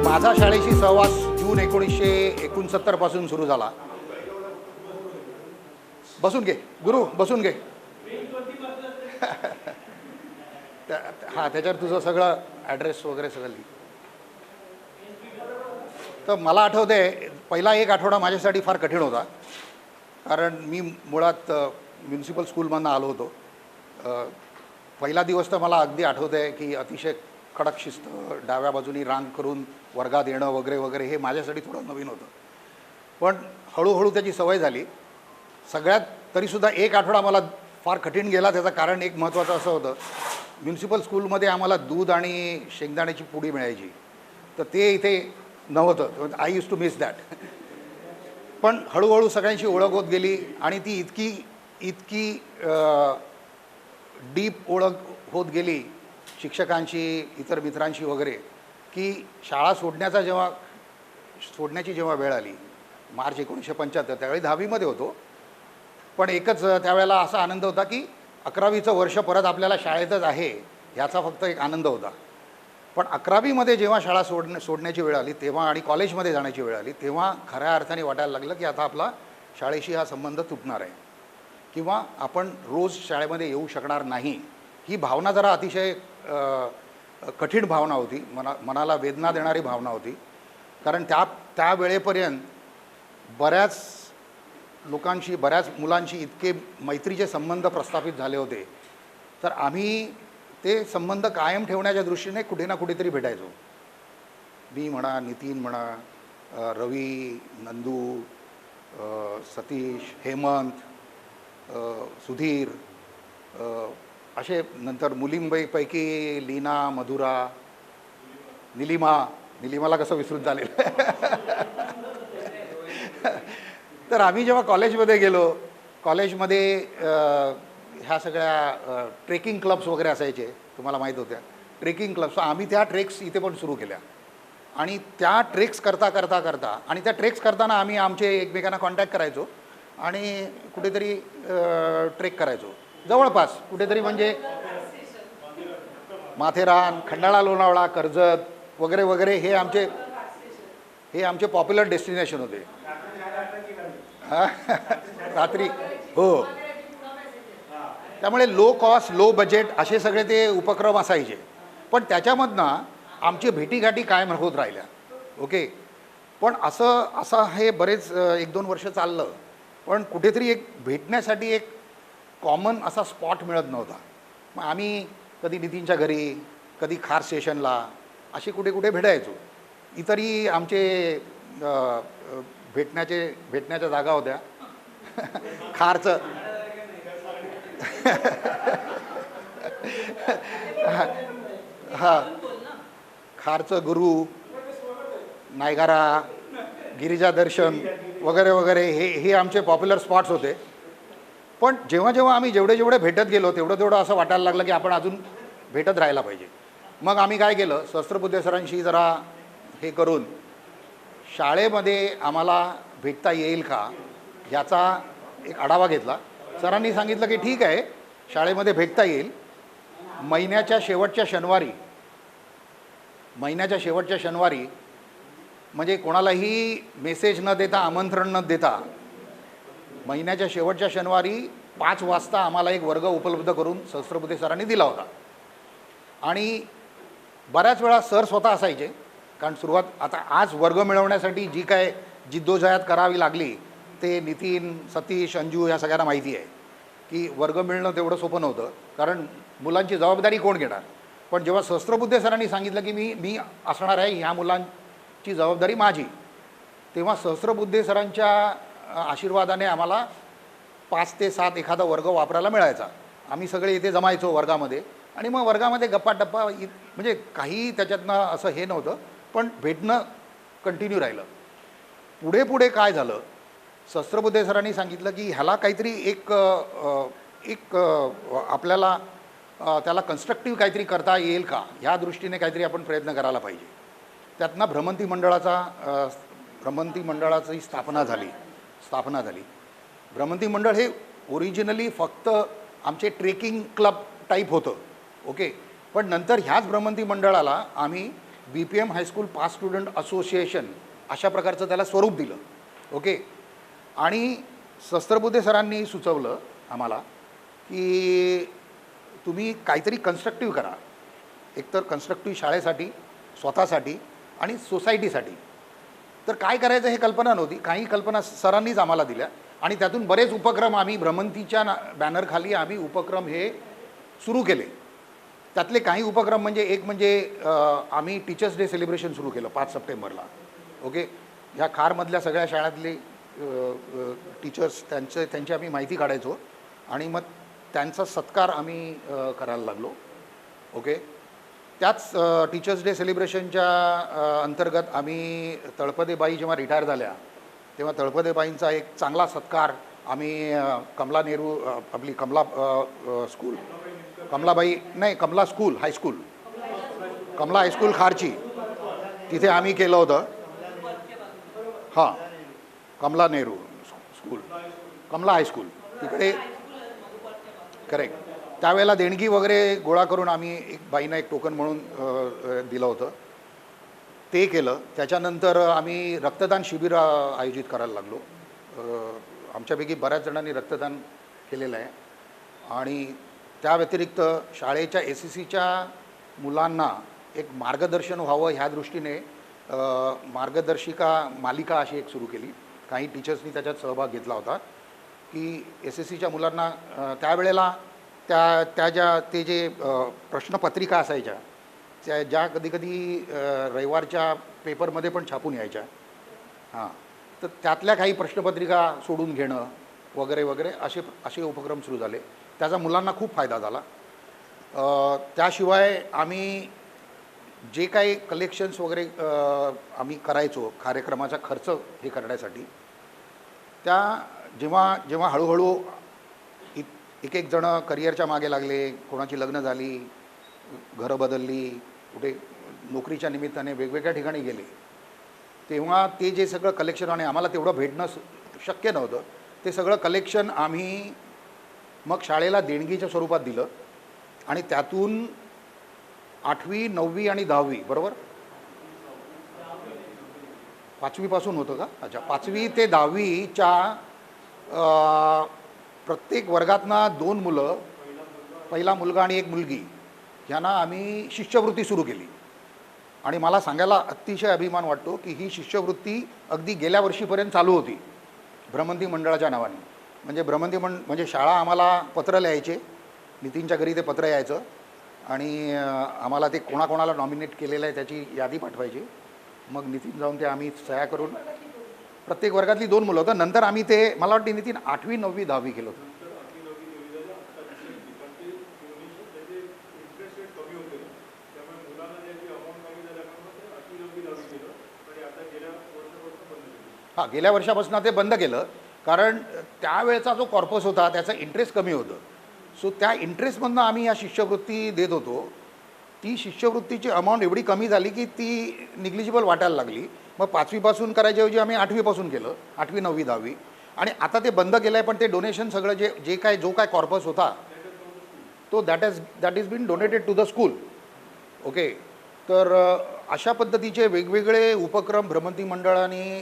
माझा शाळेशी सहवास जून 1969 पासून सुरू झाला. बसून घे गुरु, बसून घे. हां, त्याच्यावर तुझं सगळं ॲड्रेस वगैरे सगळं लिही. तर मला आठवते पहिला एक आठवडा माझ्यासाठी फार कठीण होता, कारण मी मुळात म्युन्सिपल स्कूलमधून आलो होतो. पहिला दिवस तर मला अगदी आठवतं आहे की अतिशय कडक शिस्त, डाव्या बाजूनी रांग करून वर्गात येणं वगैरे वगैरे हे माझ्यासाठी थोडं नवीन होतं. पण हळूहळू त्याची सवय झाली. सगळ्यात तरीसुद्धा एक आठवडा मला फार कठीण गेला. त्याचं कारण एक महत्त्वाचं असं होतं, म्युन्सिपल स्कूलमध्ये आम्हाला दूध आणि शेंगदाण्याची पुडी मिळायची, तर ते इथे नव्हतं. I use to miss that. पण हळूहळू सगळ्यांशी ओळख होत गेली आणि ती इतकी डीप ओळख होत गेली शिक्षकांशी, इतर मित्रांशी वगैरे, की शाळा सोडण्याची जेव्हा वेळ आली, मार्च 1975, त्यावेळी 10वीमध्ये होतो. पण एकच त्यावेळेला असा आनंद होता की 11वीचं वर्ष परत आपल्याला शाळेतच आहे ह्याचा फक्त एक आनंद होता. पण 11वीमध्ये जेव्हा शाळा सोडण्याची वेळ आली तेव्हा, आणि कॉलेजमध्ये जाण्याची वेळ आली तेव्हा खऱ्या अर्थाने वाटायला लागलं की आता आपला शाळेशी हा संबंध तुटणार आहे, किंवा आपण रोज शाळेमध्ये येऊ शकणार नाही. ही भावना जरा अतिशय कठीण भावना होती, मनाला वेदना देणारी भावना होती. कारण त्या वेळेपर्यंत बऱ्याच लोकांशी, बऱ्याच मुलांशी इतके मैत्रीचे संबंध प्रस्थापित झाले होते, तर आम्ही ते संबंध कायम ठेवण्याच्या दृष्टीने कुठे ना कुठेतरी भेटायचो. मी म्हणा, नितीन म्हणा, रवी, नंदू, सतीश, हेमंत, सुधीर, असे, नंतर मुलींपैकी लीना, मधुरा, निलिमाला कसं विसरून झाले. तर आम्ही जेव्हा कॉलेजमध्ये गेलो, कॉलेजमध्ये ह्या सगळ्या ट्रेकिंग क्लब्स वगैरे असायचे, तुम्हाला माहीत होत्या ट्रेकिंग क्लब्स. आम्ही त्या ट्रेक्स इथे पण सुरू केल्या, आणि त्या ट्रेक्स करता आणि त्या ट्रेक्स करताना आम्ही आमचे एकमेकांना कॉन्टॅक्ट करायचो आणि कुठेतरी ट्रेक करायचो जवळपास कुठेतरी, म्हणजे माथेरान, खंडाळा, लोणावळा, कर्जत वगैरे वगैरे हे आमचे पॉप्युलर डेस्टिनेशन होते. रात्री, हो. त्यामुळे लो कॉस्ट, लो बजेट असे सगळे ते उपक्रम असायचे. पण त्याच्यामधनं आमची भेटीगाठी कायम होत राहिल्या. ओके. पण असं हे बरेच 1-2 वर्ष चाललं, पण कुठेतरी एक भेटण्यासाठी एक कॉमन असा स्पॉट मिळत नव्हता. मग आम्ही कधी नितीनच्या घरी, कधी खार स्टेशनला, असे कुठे भेटायचो. इतरही आमचे भेटण्याच्या जागा होत्या. खारचं हां, खारचं गुरु, नायगारा, गिरिजा दर्शन वगैरे वगैरे हे आमचे पॉप्युलर स्पॉट्स होते. पण जेव्हा आम्ही जेवढे भेटत गेलो तेवढं असं वाटायला लागलं की आपण अजून भेटत राहायला पाहिजे. मग आम्ही काय केलं, सहस्त्रबुद्धे सरांशी जरा हे करून शाळेमध्ये आम्हाला भेटता येईल का ह्याचा एक आढावा घेतला. सरांनी सांगितलं की ठीक आहे, शाळेमध्ये भेटता येईल. महिन्याच्या शेवटच्या शनिवारी म्हणजे कोणालाही मेसेज न देता, आमंत्रण न देता, महिन्याच्या शेवटच्या शनिवारी 5 वाजता आम्हाला एक वर्ग उपलब्ध करून सहस्त्रबुद्धे सरांनी दिला होता. आणि बऱ्याच वेळा सर स्वतः असायचे, कारण सुरुवात आता आज वर्ग मिळवण्यासाठी जी काय जिद्दोजहद करावी लागली ते नितीन, सतीश, अंजू ह्या सगळ्यांना माहिती आहे की वर्ग मिळणं तेवढं सोपं नव्हतं, कारण मुलांची जबाबदारी कोण घेणार. पण जेव्हा सहस्त्रबुद्धे सरांनी सांगितलं की मी असणार आहे, ह्या मुलांची जबाबदारी माझी, तेव्हा सहस्त्रबुद्धे सरांच्या आशीर्वादाने आम्हाला 5 ते 7 एखादा वर्ग वापरायला मिळायचा. आम्ही सगळे इथे जमायचो वर्गामध्ये, आणि मग वर्गामध्ये गप्पा म्हणजे काही त्याच्यातनं असं हे नव्हतं, पण भेटणं कंटिन्यू राहिलं. पुढे काय झालं, सहस्त्रबुद्धे सरांनी सांगितलं की ह्याला काहीतरी एक आपल्याला त्याला कन्स्ट्रक्टिव्ह काहीतरी करता येईल का, ह्या दृष्टीने काहीतरी आपण प्रयत्न करायला पाहिजे. त्यातनं भ्रमंती मंडळाची स्थापना झाली. भ्रमंती मंडळ हे ओरिजिनली फक्त आमचे ट्रेकिंग क्लब टाईप होतं. ओके. पण नंतर ह्याच भ्रमंती मंडळाला आम्ही BPM high school pass student association अशा प्रकारचं त्याला स्वरूप दिलं. ओके. आणि सहस्त्रबुद्धे सरांनी सुचवलं आम्हाला की तुम्ही काहीतरी कन्स्ट्रक्टिव्ह करा, एकतर कन्स्ट्रक्टिव्ह शाळेसाठी, स्वतःसाठी आणि सोसायटीसाठी. तर काय करायचं हे कल्पना नव्हती. काही कल्पना सरांनीच आम्हाला दिल्या आणि त्यातून बरेच उपक्रम आम्ही बॅनरखाली आम्ही उपक्रम हे सुरू केले. त्यातले काही उपक्रम म्हणजे एक म्हणजे आम्ही टीचर्स डे सेलिब्रेशन सुरू केलं 5 सप्टेंबरला. ओके. ह्या खारमधल्या सगळ्या शाळातले टीचर्स त्यांची आम्ही माहिती काढायचो आणि मग त्यांचा सत्कार आम्ही करायला लागलो. ओके. त्याच टीचर्स डे सेलिब्रेशनच्या अंतर्गत आम्ही तळपदेबाई जेव्हा रिटायर झाल्या तेव्हा तळपदेबाईंचा एक चांगला सत्कार आम्ही कमला नेहरू आपली कमला स्कूल कमलाबाई नाही Kamala school high school Kamala high school खारची तिथे आम्ही केलं होतं. हां, कमला नेहरू स्कूल कमला हायस्कूल तिकडे करेक्ट. त्यावेळेला देणगी वगैरे गोळा करून आम्ही एक बाईंना एक टोकन म्हणून दिलं होतं, ते केलं. त्याच्यानंतर आम्ही रक्तदान शिबिर आयोजित करायला लागलो. आमच्यापैकी बऱ्याच जणांनी रक्तदान केलेलं आहे. आणि त्या व्यतिरिक्त शाळेच्या SSCच्या मुलांना एक मार्गदर्शन व्हावं ह्या दृष्टीने मार्गदर्शिका मालिका अशी एक सुरू केली. काही टीचर्सनी त्याच्यात सहभाग घेतला होता की SSCच्या मुलांना त्यावेळेला ते जे प्रश्नपत्रिका असायच्या ज्या कधीकधी रविवारच्या पेपरमध्ये पण छापून यायच्या. हां, तर त्यातल्या काही प्रश्नपत्रिका सोडून घेणं वगैरे वगैरे असे उपक्रम सुरू झाले. त्याचा मुलांना खूप फायदा झाला. त्याशिवाय आम्ही जे काही कलेक्शन्स वगैरे आम्ही करायचो कार्यक्रमाचा खर्च हे करण्यासाठी, त्या जेव्हा हळूहळू एक जण करिअरच्या मागे लागले, कोणाची लग्न झाली, घरं बदलली, कुठे नोकरीच्या निमित्ताने वेगवेगळ्या ठिकाणी गेले, तेव्हा ते जे सगळं कलेक्शन आणि आम्हाला तेवढं भेटणं शक्य नव्हतं, ते सगळं कलेक्शन आम्ही मग शाळेला देणगीच्या स्वरूपात दिलं. आणि त्यातून 8वी 9वी आणि 10वी बरोबर 5वीपासून होतं का? अच्छा, 5वी ते 10वीच्या प्रत्येक वर्गातनं 2 मुलं, पहिला मुलगा आणि एक मुलगी, ह्यांना आम्ही शिष्यवृत्ती सुरू केली. आणि मला सांगायला अतिशय अभिमान वाटतो की ही शिष्यवृत्ती अगदी गेल्या वर्षीपर्यंत चालू होती भ्रमंती मंडळाच्या नावाने. म्हणजे शाळा आम्हाला पत्र लिहायचे, नितीनच्या घरी ते पत्र यायचं आणि आम्हाला ते कोणाकोणाला नॉमिनेट केलेलं आहे त्याची यादी पाठवायची. मग नितीन जाऊन ते आम्ही सह्या करून प्रत्येक वर्गातली 2 मुलं होतं. नंतर आम्ही ते मला वाटते नितीन 8वी 9वी 10वी केलं होतं. हां, गेल्या वर्षापासून ते बंद केलं कारण त्यावेळेचा जो कॉर्पस होता त्याचा इंटरेस्ट कमी होतं. सो त्या इंटरेस्टमधनं आम्ही या शिष्यवृत्ती देत होतो. ती शिष्यवृत्तीची अमाऊंट एवढी कमी झाली की ती निग्लिजिबल वाटायला लागली. मग 5वीपासून करायच्याऐवजी आम्ही 8वीपासून केलं, 8वी 9वी 10वी. आणि आता ते बंद केलं आहे. पण ते डोनेशन सगळं जो काय कॉर्पस होता तो that is been donated to the school. Okay. तर अशा पद्धतीचे वेगवेगळे उपक्रम भ्रमंती मंडळाने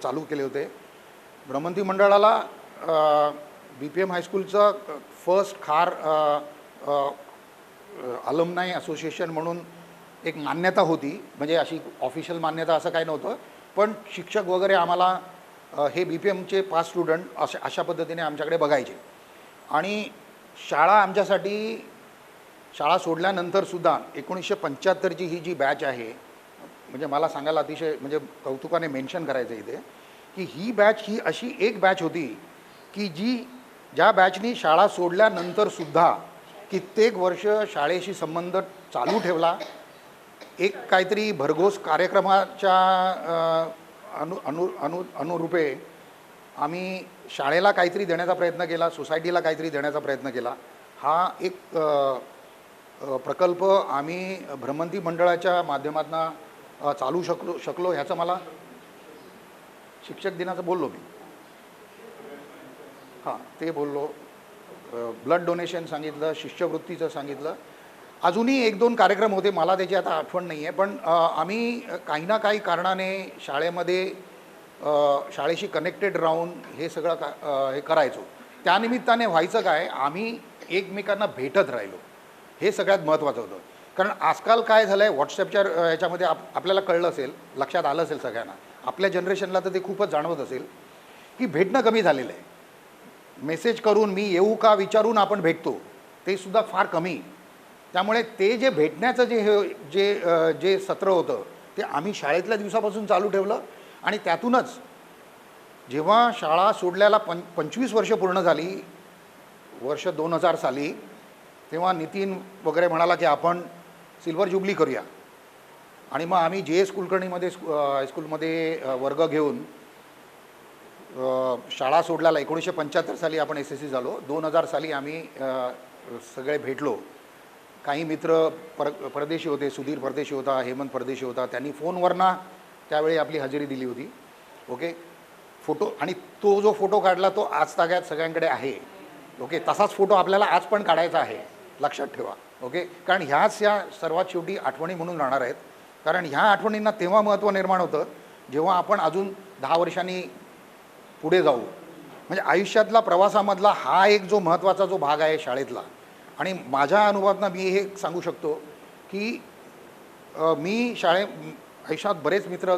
चालू केले होते. भ्रमंती मंडळाला BPM हायस्कूलचं फर्स्ट खार अलमनाई असोसिएशन म्हणून एक मान्यता होती. म्हणजे अशी ऑफिशियल मान्यता असं काही नव्हतं, पण शिक्षक वगैरे आम्हाला हे BPMचे पास स्टुडंट अशा पद्धतीने आमच्याकडे बघायचे. आणि शाळा सोडल्यानंतरसुद्धा 1975ची ही जी बॅच आहे, म्हणजे मला सांगायला अतिशय म्हणजे कौतुकाने मेन्शन करायचं इथे की ही बॅच ही अशी एक बॅच होती की ज्या बॅचनी शाळा सोडल्यानंतरसुद्धा कित्येक वर्ष शाळेशी संबंध चालू ठेवला. एक काहीतरी भरघोस कार्यक्रमाच्या अनुरूपे आम्ही शाळेला काहीतरी देण्याचा प्रयत्न केला, सोसायटीला काहीतरी देण्याचा प्रयत्न केला. हा एक प्रकल्प आम्ही भ्रमंती मंडळाच्या माध्यमातून चालू शकलो ह्याचं मला शिक्षक दिनाचं बोललो मी. हां, ते बोललो. ब्लड डोनेशन सांगितलं, शिष्यवृत्तीचं सांगितलं. अजूनही एक दोन कार्यक्रम होते, मला त्याची आता आठवण नाही आहे, पण आम्ही काही ना काही कारणाने शाळेमध्ये शाळेशी कनेक्टेड राहून हे सगळं हे करायचो. त्यानिमित्ताने व्हायचं काय, आम्ही एकमेकांना भेटत राहिलो, हे सगळ्यात महत्त्वाचं होतं. कारण आजकाल काय झालं आहे, व्हॉट्सॲपच्या याच्यामध्ये आपल्याला कळलं असेल, लक्षात आलं असेल सगळ्यांना, आपल्या जनरेशनला तर ते खूपच जाणवत असेल की भेटणं कमी झालेलं आहे. मेसेज करून मी येऊ का विचारून आपण भेटतो, ते सुद्धा फार कमी. त्यामुळे ते जे भेटण्याचं जे सत्र होतं ते आम्ही शाळेतल्या दिवसापासून चालू ठेवलं. आणि त्यातूनच जेव्हा शाळा सोडल्याला 25 वर्ष पूर्ण झाली, वर्ष 2000 साली, तेव्हा नितीन वगैरे म्हणाला की आपण सिल्वर ज्युबली करूया. आणि मग आम्ही जे एस कुलकर्णीमध्ये हायस्कूलमध्ये वर्ग घेऊन शाळा सोडल्याला 1975 साली आपण SSC झालो. 2000 साली आम्ही सगळे भेटलो. काही मित्र परदेशी होते, सुधीर परदेशी होता, हेमंत परदेशी होता, त्यांनी फोनवरनं त्यावेळी आपली हजेरी दिली होती. ओके, फोटो, आणि तो जो फोटो काढला तो आज ताग्यात सगळ्यांकडे आहे. ओके, तसाच फोटो आपल्याला आज पण काढायचा आहे, लक्षात ठेवा. ओके, कारण ह्याच या सर्वात शेवटी आठवणी म्हणून राहणार आहेत. कारण ह्या आठवणींना तेव्हा महत्त्व निर्माण होतं जेव्हा आपण अजून 10 वर्षांनी पुढे जाऊ. म्हणजे आयुष्यातला प्रवासामधला हा एक जो महत्त्वाचा जो भाग आहे शाळेतला. आणि माझ्या अनुभवातनं मी हे सांगू शकतो की मी आयुष्यात बरेच मित्र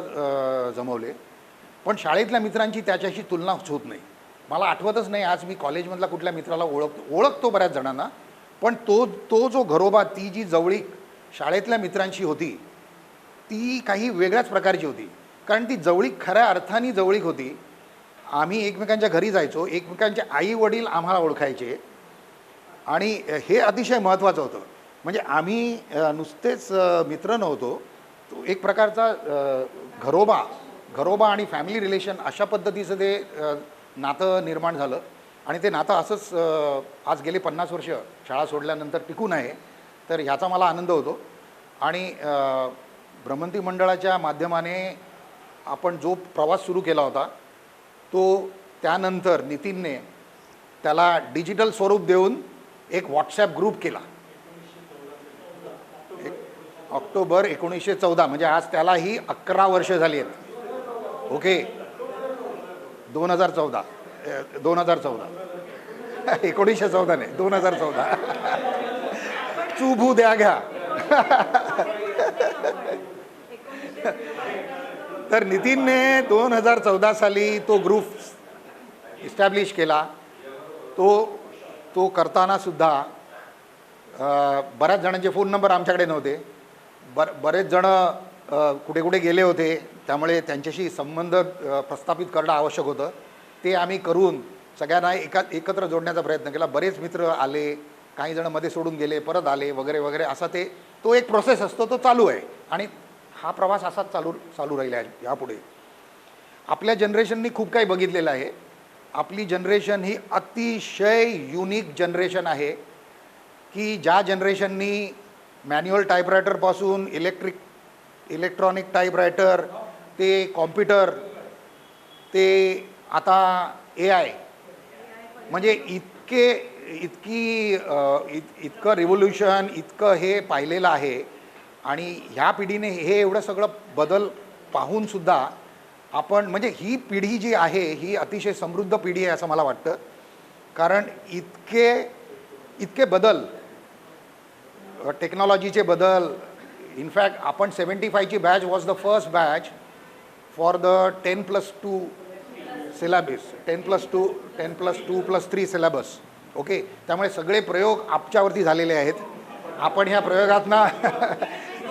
जमवले, पण शाळेतल्या मित्रांची त्याच्याशी तुलनाच होत नाही. मला आठवतच नाही आज मी कॉलेजमधला कुठल्या मित्राला ओळखतो बऱ्याच जणांना, पण तो जो घरोबा, ती जी जवळीक शाळेतल्या मित्रांशी होती ती काही वेगळ्याच प्रकारची होती. कारण ती जवळीक खऱ्या अर्थाने जवळीक होती. आम्ही एकमेकांच्या घरी जायचो, एकमेकांचे आई वडील आम्हाला ओळखायचे, आणि हे अतिशय महत्त्वाचं होतं. म्हणजे आम्ही नुसतेच मित्र नव्हतो, तो एक प्रकारचा घरोबा आणि फॅमिली रिलेशन अशा पद्धतीचं ते नातं निर्माण झालं. आणि ते नातं असंच आज गेले 50 वर्ष शाळा सोडल्यानंतर टिकून आहे. तर ह्याचा मला आनंद होतो. आणि भ्रमंती मंडळाच्या माध्यमाने आपण जो प्रवास सुरू केला होता तो त्यानंतर नितीनने त्याला डिजिटल स्वरूप देऊन एक व्हॉट्सॲप ग्रुप केला. ऑक्टोबर 1914, म्हणजे आज त्यालाही 11 वर्ष झाली आहेत. ओके, 2014 1914 नाही, 2014 चुभू द्या घ्या. तर नितीनने 2014 साली तो ग्रुप इस्टॅब्लिश केला. तो करताना सुद्धा बऱ्याच जणांचे फोन नंबर आमच्याकडे नव्हते. बरेच जण कुठे कुठे गेले होते, त्यामुळे त्यांच्याशी संबंध प्रस्थापित करणं आवश्यक होतं. ते आम्ही करून सगळ्यांना एकत्र जोडण्याचा प्रयत्न केला. बरेच मित्र आले, काही जण मध्ये सोडून गेले, परत आले, वगैरे वगैरे. असा तो एक प्रोसेस असतो, तो चालू आहे. आणि हा प्रवास असाच चालू राहिला आहे यापुढे. आपल्या जनरेशननी खूप काही बघितलेलं आहे. आपली जनरेशन ही अतिशय युनिक जनरेशन आहे की ज्या जनरेशननी मॅन्युअल टाईपरायटरपासून इलेक्ट्रॉनिक टाईपरायटर ते कॉम्प्युटर ते आता AI, म्हणजे इतकं रिव्होल्युशन, इतकं हे पाहिलेलं आहे. आणि ह्या पिढीने हे एवढं सगळं बदल पाहूनसुद्धा आपण, म्हणजे ही पिढी जी आहे ही अतिशय समृद्ध पिढी आहे असं मला वाटतं. कारण इतके बदल, टेक्नॉलॉजीचे बदल. इनफॅक्ट आपण 75ची batch was the first batch for the 10+2 syllabus, 10+2+3 syllabus. Okay, त्यामुळे सगळे प्रयोग आपच्यावरती झालेले आहेत. आपण ह्या प्रयोगातनं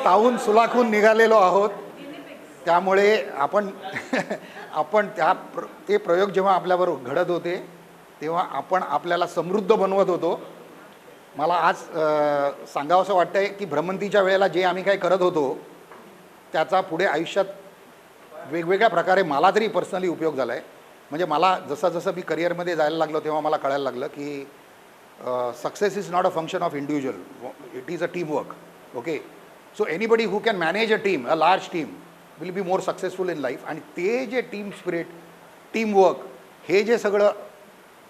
तावून सुलाखून निघालेलो आहोत. त्यामुळे आपण ते प्रयोग जेव्हा आपल्यावर घडत होते तेव्हा आपण आपल्याला समृद्ध बनवत होतो. मला आज सांगावंसं वाटतं आहे की भ्रमंतीच्या वेळेला जे आम्ही काय करत होतो त्याचा पुढे आयुष्यात वेगवेगळ्या प्रकारे मला तरी पर्सनली उपयोग झाला आहे. म्हणजे मला जसं मी करिअरमध्ये जायला लागलो तेव्हा मला कळायला लागलं की success is not a function of individual, it is a team work. Okay, so anybody who can manage a team, a large team, will be more successful in life. आणि ते जे टीम स्पिरिट, टीम वर्क, हे जे सगळं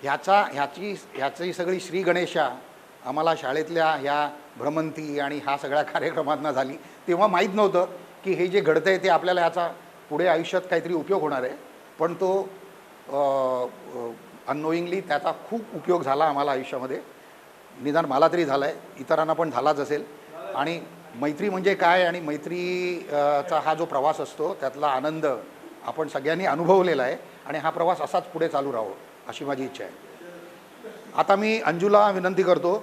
ह्याची सगळी श्री गणेशा आम्हाला शाळेतल्या ह्या भ्रमंती आणि ह्या सगळ्या कार्यक्रमांना झाली, तेव्हा माहीत नव्हतं की हे जे घडतं आहे ते आपल्याला ह्याचा पुढे आयुष्यात काहीतरी उपयोग होणार आहे. पण तो अननोईंगली त्याचा खूप उपयोग झाला आम्हाला आयुष्यामध्ये. निदान मला तरी झाला आहे, इतरांना पण झालाच असेल. आणि मैत्री म्हणजे काय आणि मैत्रीचा हा जो प्रवास असतो त्यातला आनंद आपण सगळ्यांनी अनुभवलेला आहे आणि हा प्रवास असाच पुढे चालू राहावं अशी माझी इच्छा आहे. आता मी अंजूला विनंती करतो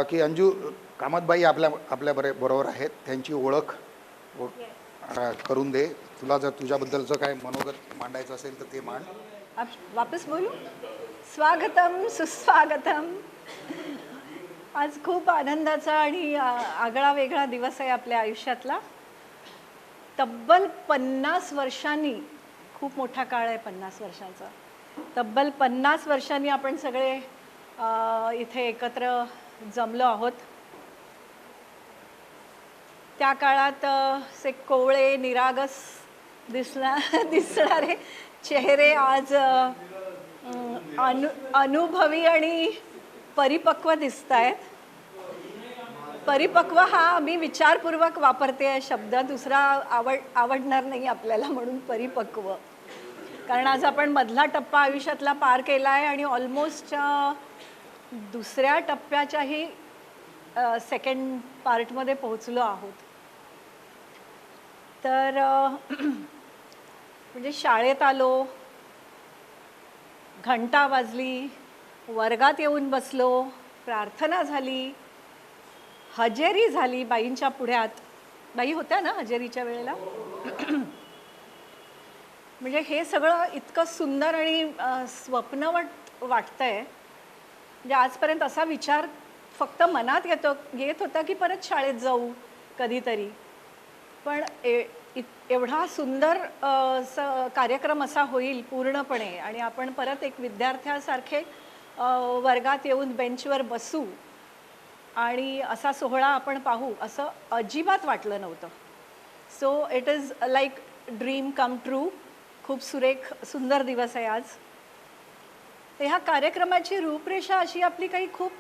की अंजू, कामतबाई आपल्या बरोबर आहेत, त्यांची ओळख करून दे. तुला जर तुझ्याबद्दलचं काय मनोगत मांडायचं असेल तर ते मांड. वापस बोलू. स्वागतम सुस्वागतम. आज खूप आनंदाचा आणि आगळा वेगळा दिवस आहे आपल्या आयुष्यातला. तब्बल 50 वर्षांनी, खूप मोठा काळ आहे 50 वर्षांचा, तब्बल 50 वर्षांनी आपण सगळे इथे एकत्र जमलो आहोत. त्या काळात से कोवळे निरागस दिसणारे चेहरे आज अनुभवी आणि परिपक्व दिसत आहेत. परिपक्व हा मी विचारपूर्वक वापरते आहे शब्द, दुसरा आवडणार नाही आपल्याला, म्हणून परिपक्व. कारण आज आपण मधला टप्पा आयुष्यातला पार केला आहे आणि ऑलमोस्ट दुसऱ्या टप्प्याच्याही सेकंड पार्टमध्ये पोहोचलो आहोत. तर म्हणजे शाळेत आलो, घंटा वाजली, वर्गात येऊन बसलो, प्रार्थना झाली, हजेरी झाली बाईंच्या पुढ्यात. बाई होत्या ना हजेरीच्या वेळेला. म्हणजे हे सगळं इतकं सुंदर आणि स्वप्नवत वाटतंय. म्हणजे आजपर्यंत असा विचार फक्त मनात येत होता की परत शाळेत जाऊ कधीतरी, पण एवढा सुंदर कार्यक्रम असा होईल पूर्णपणे आणि आपण परत एक विद्यार्थ्यासारखे वर्गात येऊन बेंचवर बसू आणि असा सोहळा आपण पाहू असं अजिबात वाटलं नव्हतं. So it is like dream come true. खूप सुरेख सुंदर दिवस आहे आज. तर ह्या कार्यक्रमाची रूपरेषा अशी आपली काही खूप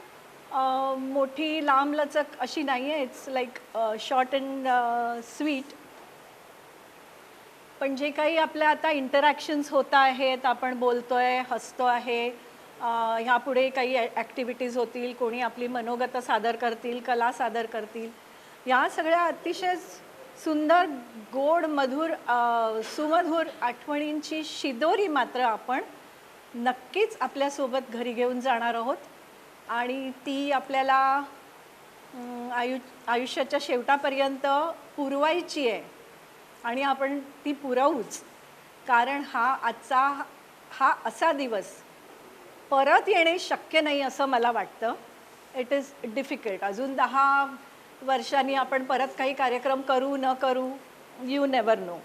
मोठी लांबलचक अशी नाही आहे. It's like short and sweet. पण जे काही आपल्या आता इंटरॅक्शन्स होत आहेत, आपण बोलतो आहे, हसतो आहे, ह्यापुढे काही ॲक्टिव्हिटीज होतील, कोणी आपली मनोगत सादर करतील, कला सादर करतील, या सगळ्या अतिशय सुंदर गोड मधुर सुमधुर आठवणींची शिदोरी मात्र आपण नक्कीच आपल्यासोबत घरी घेऊन जाणार आहोत. आणि ती आपल्याला आयुष्याच्या शेवटापर्यंत पुरवायची आहे आणि आपण ती पुरवूच. कारण आजचा हा असा दिवस परत येणे शक्य नाही असं मला वाटतं. It is difficult. अजून 10 वर्षांनी आपण परत काही कार्यक्रम करू न करू, यू नेवर नो.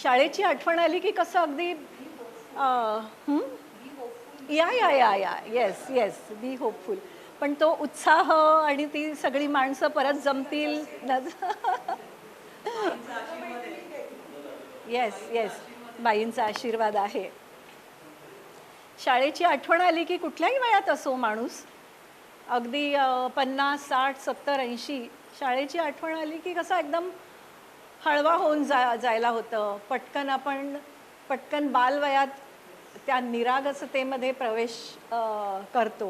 शाळेची आठवण आली की कसं अगदी या येस बी होपफुल. पण तो उत्साह आणि ती सगळी माणसं परत जमतील. येस बाईंचा आशीर्वाद आहे. शाळेची आठवण आली की कुठल्याही वयात असो माणूस, अगदी 50, 60, 70, 80, शाळेची आठवण आली की कसं एकदम हळवा होऊन जायला होतं. पटकन बालवयात त्या निरागसतेमध्ये प्रवेश करतो.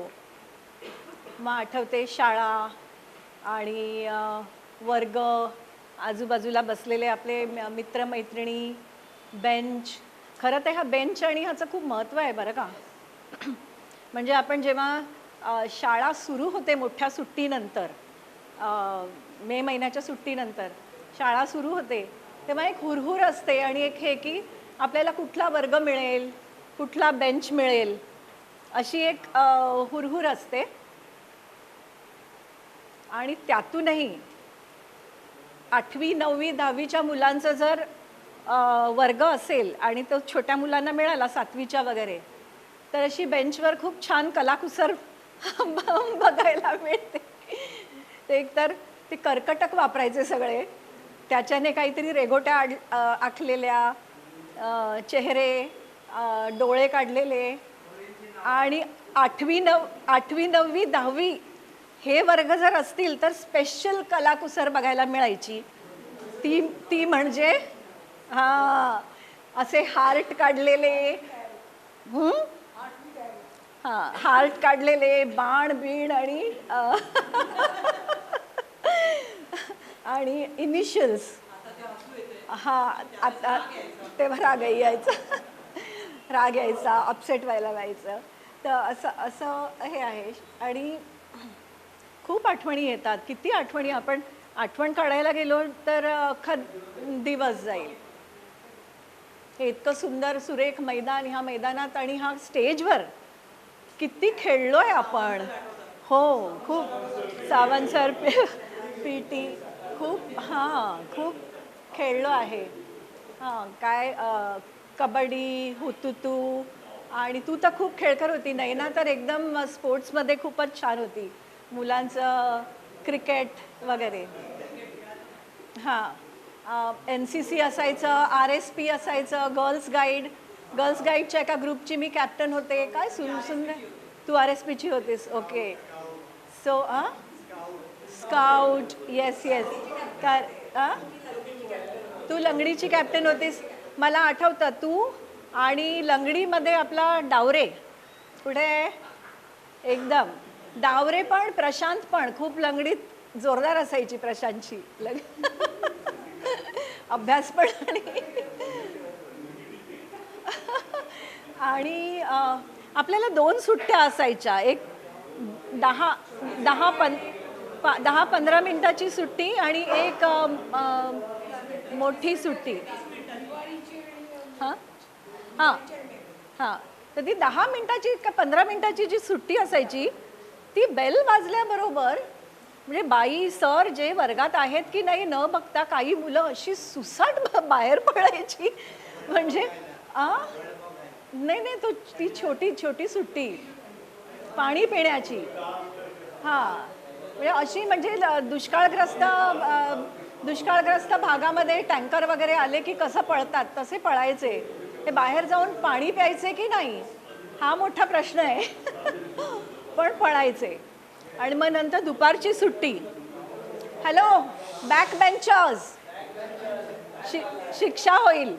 मग आठवते शाळा आणि वर्ग, आजूबाजूला बसलेले आपले मित्रमैत्रिणी, बेंच. खरं तर हा बेंच आणि ह्याचं खूप महत्त्व आहे बरं का. म्हणजे आपण जेव्हा शाळा सुरू होते मोठ्या सुट्टीनंतर, मे महिन्याच्या सुट्टीनंतर शाळा सुरू होते, तेव्हा एक हुरहुर असते आणि एक हे की आपल्याला कुठला वर्ग मिळेल, कुठला बेंच मिळेल, अशी एक हुरहुर असते. आणि त्यातूनही 8वी 9वी 10वीच्या मुलांचं जर वर्ग असेल आणि तो छोट्या मुलांना मिळाला 7वीच्या वगैरे, तर अशी बेंचवर खूप छान कलाकुसर बघायला मिळते. ते एकतर ते कर्कटक वापरायचे सगळे, त्याच्याने काहीतरी रेघोट्या आखलेल्या, चेहरे, डोळे काढलेले आणि 8वी 9वी 10वी हे वर्ग जर असतील तर स्पेशल कलाकुसर बघायला मिळायची. ती म्हणजे हां असे हार्ट काढलेले, हां हार्ट काढलेले, बाण बीण आणि इनिशियल्स. हां आता तेव्हा राग यायचा, अपसेट व्हायचं. तर असं असं हे आहे. आणि खूप आठवणी येतात. किती आठवणी, आपण आठवण काढायला गेलो तर अख्खा दिवस जाईल. हे इतकं सुंदर सुरेख मैदान, ह्या मैदानात आणि ह्या स्टेजवर किती खेळलोय आपण. हो खूप सावंत सर पीटी खूप खूप खेळलो आहे. काय कबड्डी, हुतुतू, आणि तू तर खूप खेळकर होती. नैना तर एकदम स्पोर्ट्समध्ये खूपच छान होती. मुलांचं क्रिकेट वगैरे. NCC असायचं, RSP असायचं, गर्ल्स गाईडच्या एका ग्रुपची मी कॅप्टन होते. काय सुंदर. तू RSPची होतीस. ओके. So scout. येस काय तू लंगडीची कॅप्टन होतीस. मला आठवतं तू आणि लंगडीमध्ये आपला डावरे पुढे एकदम डावरे पण, प्रशांत पण खूप लंगडीत जोरदार असायची प्रशांतची. अभ्यास पण आणि आपल्याला 2 सुट्ट्या असायच्या. एक 10-15 मिनिटाची सुट्टी आणि एक मोठी सुट्टी. तर ती 10 मिनिटाची का 15 मिनिटाची जी सुट्टी असायची ती बेल वाजल्याबरोबर म्हणजे बाई सर जे वर्गात आहेत की नाही न बघता काही मुलं अशी सुसाट बाहेर पडायची. म्हणजे नाही ती छोटी सुट्टी पाणी पिण्याची. म्हणजे अशी म्हणजे दुष्काळग्रस्त भागामध्ये टँकर वगैरे आले की कसं पळतात तसे पळायचे. ते बाहेर जाऊन पाणी प्यायचे की नाही हा मोठा प्रश्न आहे. पण पळायचे. आणि मग नंतर दुपारची सुट्टी. हॅलो बॅक बेंचर्स, शिक्षा होईल.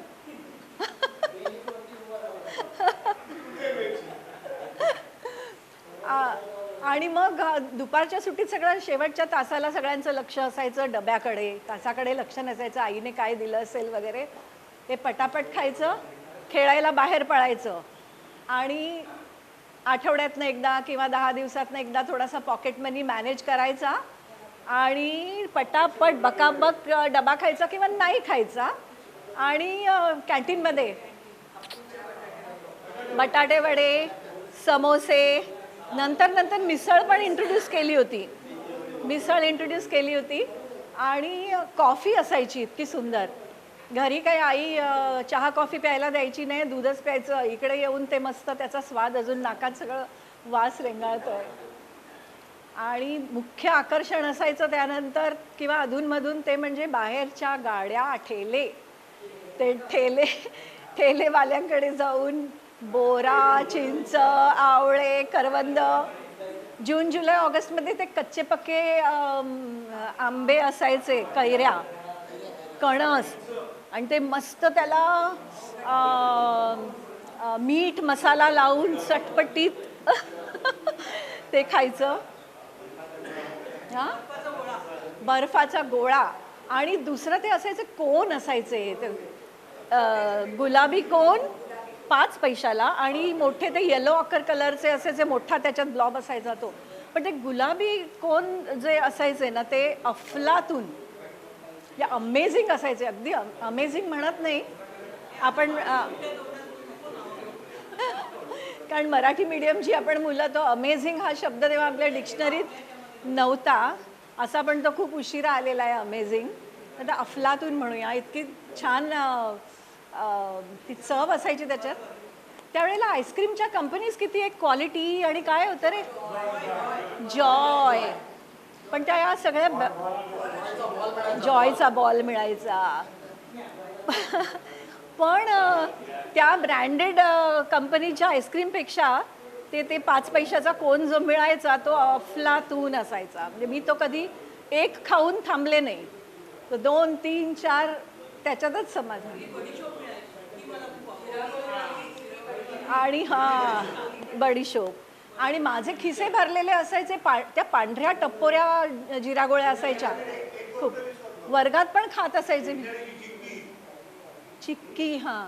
आणि मग दुपारच्या सुट्टीत सगळं शेवटच्या तासाला सगळ्यांचं लक्ष असायचं डब्याकडे. तासाकडे लक्ष नसायचं आईने काय दिलं असेल वगैरे. ते पटापट खायचं, खेळायला बाहेर पळायचं. आणि आठवड्यातनं एकदा किंवा 10 दिवसातनं एकदा थोडासा पॉकेट मनी मॅनेज करायचा आणि पटापट बकाबक डबा खायचा किंवा नाही खायचा. आणि कॅन्टीनमध्ये बटाटे वडे, समोसे, नंतर मिसळ पण इंट्रोड्यूस केली होती. आणि कॉफी असायची इतकी सुंदर. घरी काही आई चहा कॉफी प्यायला द्यायची नाही, दूधच प्यायचं. इकडे येऊन ते मस्त त्याचा स्वाद अजून नाकात सगळं वास रेंगाळतोय. आणि मुख्य आकर्षण असायचं त्यानंतर किंवा अधूनमधून ते म्हणजे बाहेरच्या गाड्या, ते ठेलेवाल्यांकडे जाऊन बोरा, चिंच, आवळे, करवंद. जून, जुलै, ऑगस्टमध्ये ते कच्चे पक्के आंबे असायचे, कैऱ्या, कणस. आणि ते मस्त त्याला मीठ मसाला लावून चटपटीत ते खायचं. बर्फाचा गोळा. आणि दुसरं ते असायचं कोन असायचे, गुलाबी कोन 5 पैशाला. आणि मोठे ते येलो ऑकर कलरचे असायचे, मोठा त्याच्यात ब्लॉब असायचा तो. पण ते गुलाबी कोन जे असायचे ना ते अफलातून अमेझिंग असायचे. अगदी अमेझिंग म्हणत नाही आपण कारण मराठी मीडियमची आपण मुलं, तो अमेझिंग हा शब्द तेव्हा आपल्या डिक्शनरीत नव्हता. असा पण तो खूप उशिरा आलेला आहे अमेझिंग. तर अफलातून म्हणूया. इतकी छान ती चव असायची त्याच्यात. त्यावेळेला आईस्क्रीमच्या कंपनीज किती एक क्वालिटी. आणि काय होतं रे, जॉय. पण त्या सगळ्या जॉयचा बॉल मिळायचा. पण त्या ब्रँडेड कंपनीच्या आईस्क्रीमपेक्षा ते 5 पैशाचा कोण जो मिळायचा तो अफलातून असायचा. म्हणजे मी तो कधी एक खाऊन थांबले नाही. तो 2, 3, 4 त्याच्यातच समाधान. आणि हां, बडीशोप. आणि माझे खिसे भरलेले असायचे त्या पांढऱ्या टप्पोऱ्या जिरागोळ्या असायच्या खूप. वर्गात पण खात असायचे मी. चिक्की, हां.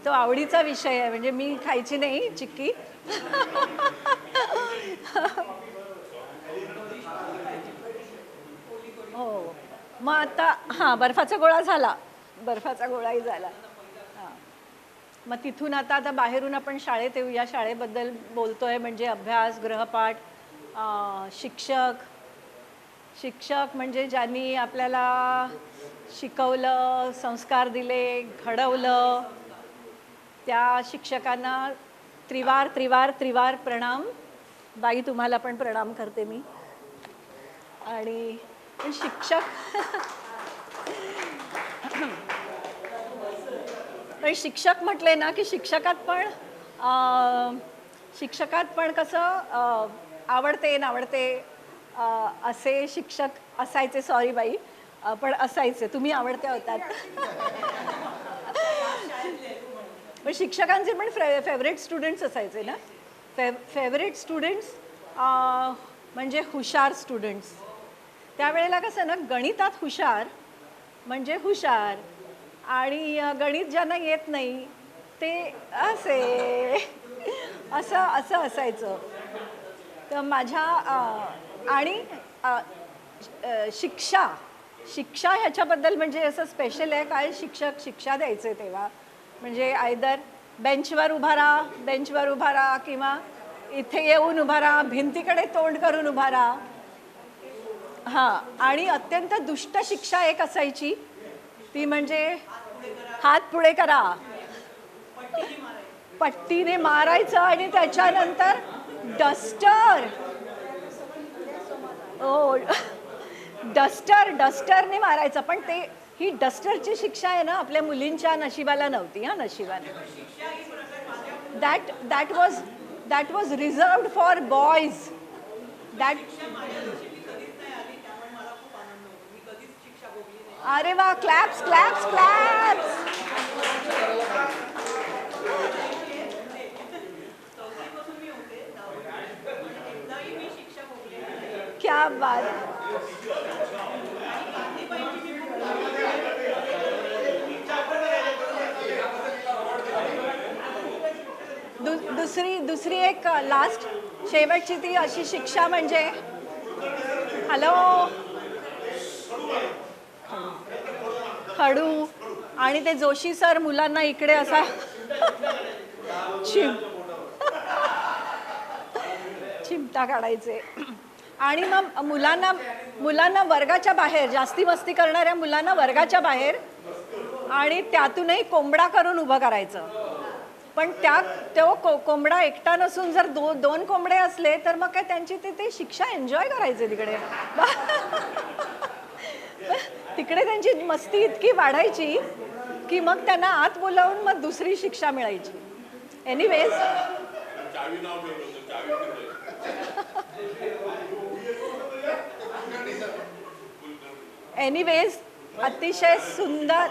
तो आवडीचा विषय आहे, म्हणजे मी खायची नाही चिक्की. हो. मग आता हां, बर्फाचा गोळा झाला. बर्फाचा गोळाही झाला. हां. मग तिथून आता आता बाहेरून आपण शाळेत येऊया. शाळेबद्दल बोलतोय म्हणजे अभ्यास, गृहपाठ, शिक्षक. शिक्षक म्हणजे ज्यांनी आपल्याला शिकवलं, संस्कार दिले, घडवलं, त्या शिक्षकांना त्रिवार त्रिवार त्रिवार प्रणाम. बाई, तुम्हाला पण प्रणाम करते मी. आणि पण शिक्षक म्हटले ना की शिक्षकात पण कसं आवडते नावडते असे शिक्षक असायचे. सॉरी बाई, पण असायचे. तुम्ही आवडत्या होतात. पण शिक्षकांचे पण फेवरेट स्टुडंट्स असायचे ना. फेवरेट स्टुडंट्स म्हणजे हुशार स्टुडंट्स. त्यावेळेला कसं ना, गणितात हुशार म्हणजे हुशार, आणि गणित ज्यांना येत नाही ते असं असायचं. तर माझ्या आणि शिक्षा ह्याच्याबद्दल म्हणजे असं स्पेशल आहे. काय शिक्षा द्यायचे तेव्हा, म्हणजे आयदर बेंचवर उभा राहा किंवा इथे येऊन उभा राहा, भिंतीकडे तोंड करून उभा राहा. हां. आणि अत्यंत दुष्ट शिक्षा एक असायची, ती म्हणजे हात पुढे करा, पट्टीने मारायचं. आणि त्याच्यानंतर डस्टर, डस्टरने मारायचं. पण ही डस्टरची शिक्षा आहे ना, आपल्या मुलींच्या नशिबाला नव्हती. हां, नशिबाने. That was reserved for boys. अरे वा, क्लॅप्स क्लॅप्स क्लॅप्स. क्या बात. दुसरी एक लास्ट शेवटची ती अशी शिक्षा म्हणजे, हॅलो, खडू. आणि ते जोशी सर मुलांना इकडे असा चिमटा काढायचे. आणि मग मुलांना वर्गाच्या बाहेर, जास्ती मस्ती करणाऱ्या मुलांना वर्गाच्या बाहेर, आणि त्यातूनही कोंबडा करून उभं करायचं. पण तो कोंबडा एकटा नसून जर दोन कोंबडे असले तर मग काय त्यांची ते शिक्षा एन्जॉय करायचे तिकडे. तिकडे त्यांची मस्ती इतकी वाढायची की मग त्यांना आत बोलावून मग दुसरी शिक्षा मिळायची. एनिवेज अतिशय सुंदर.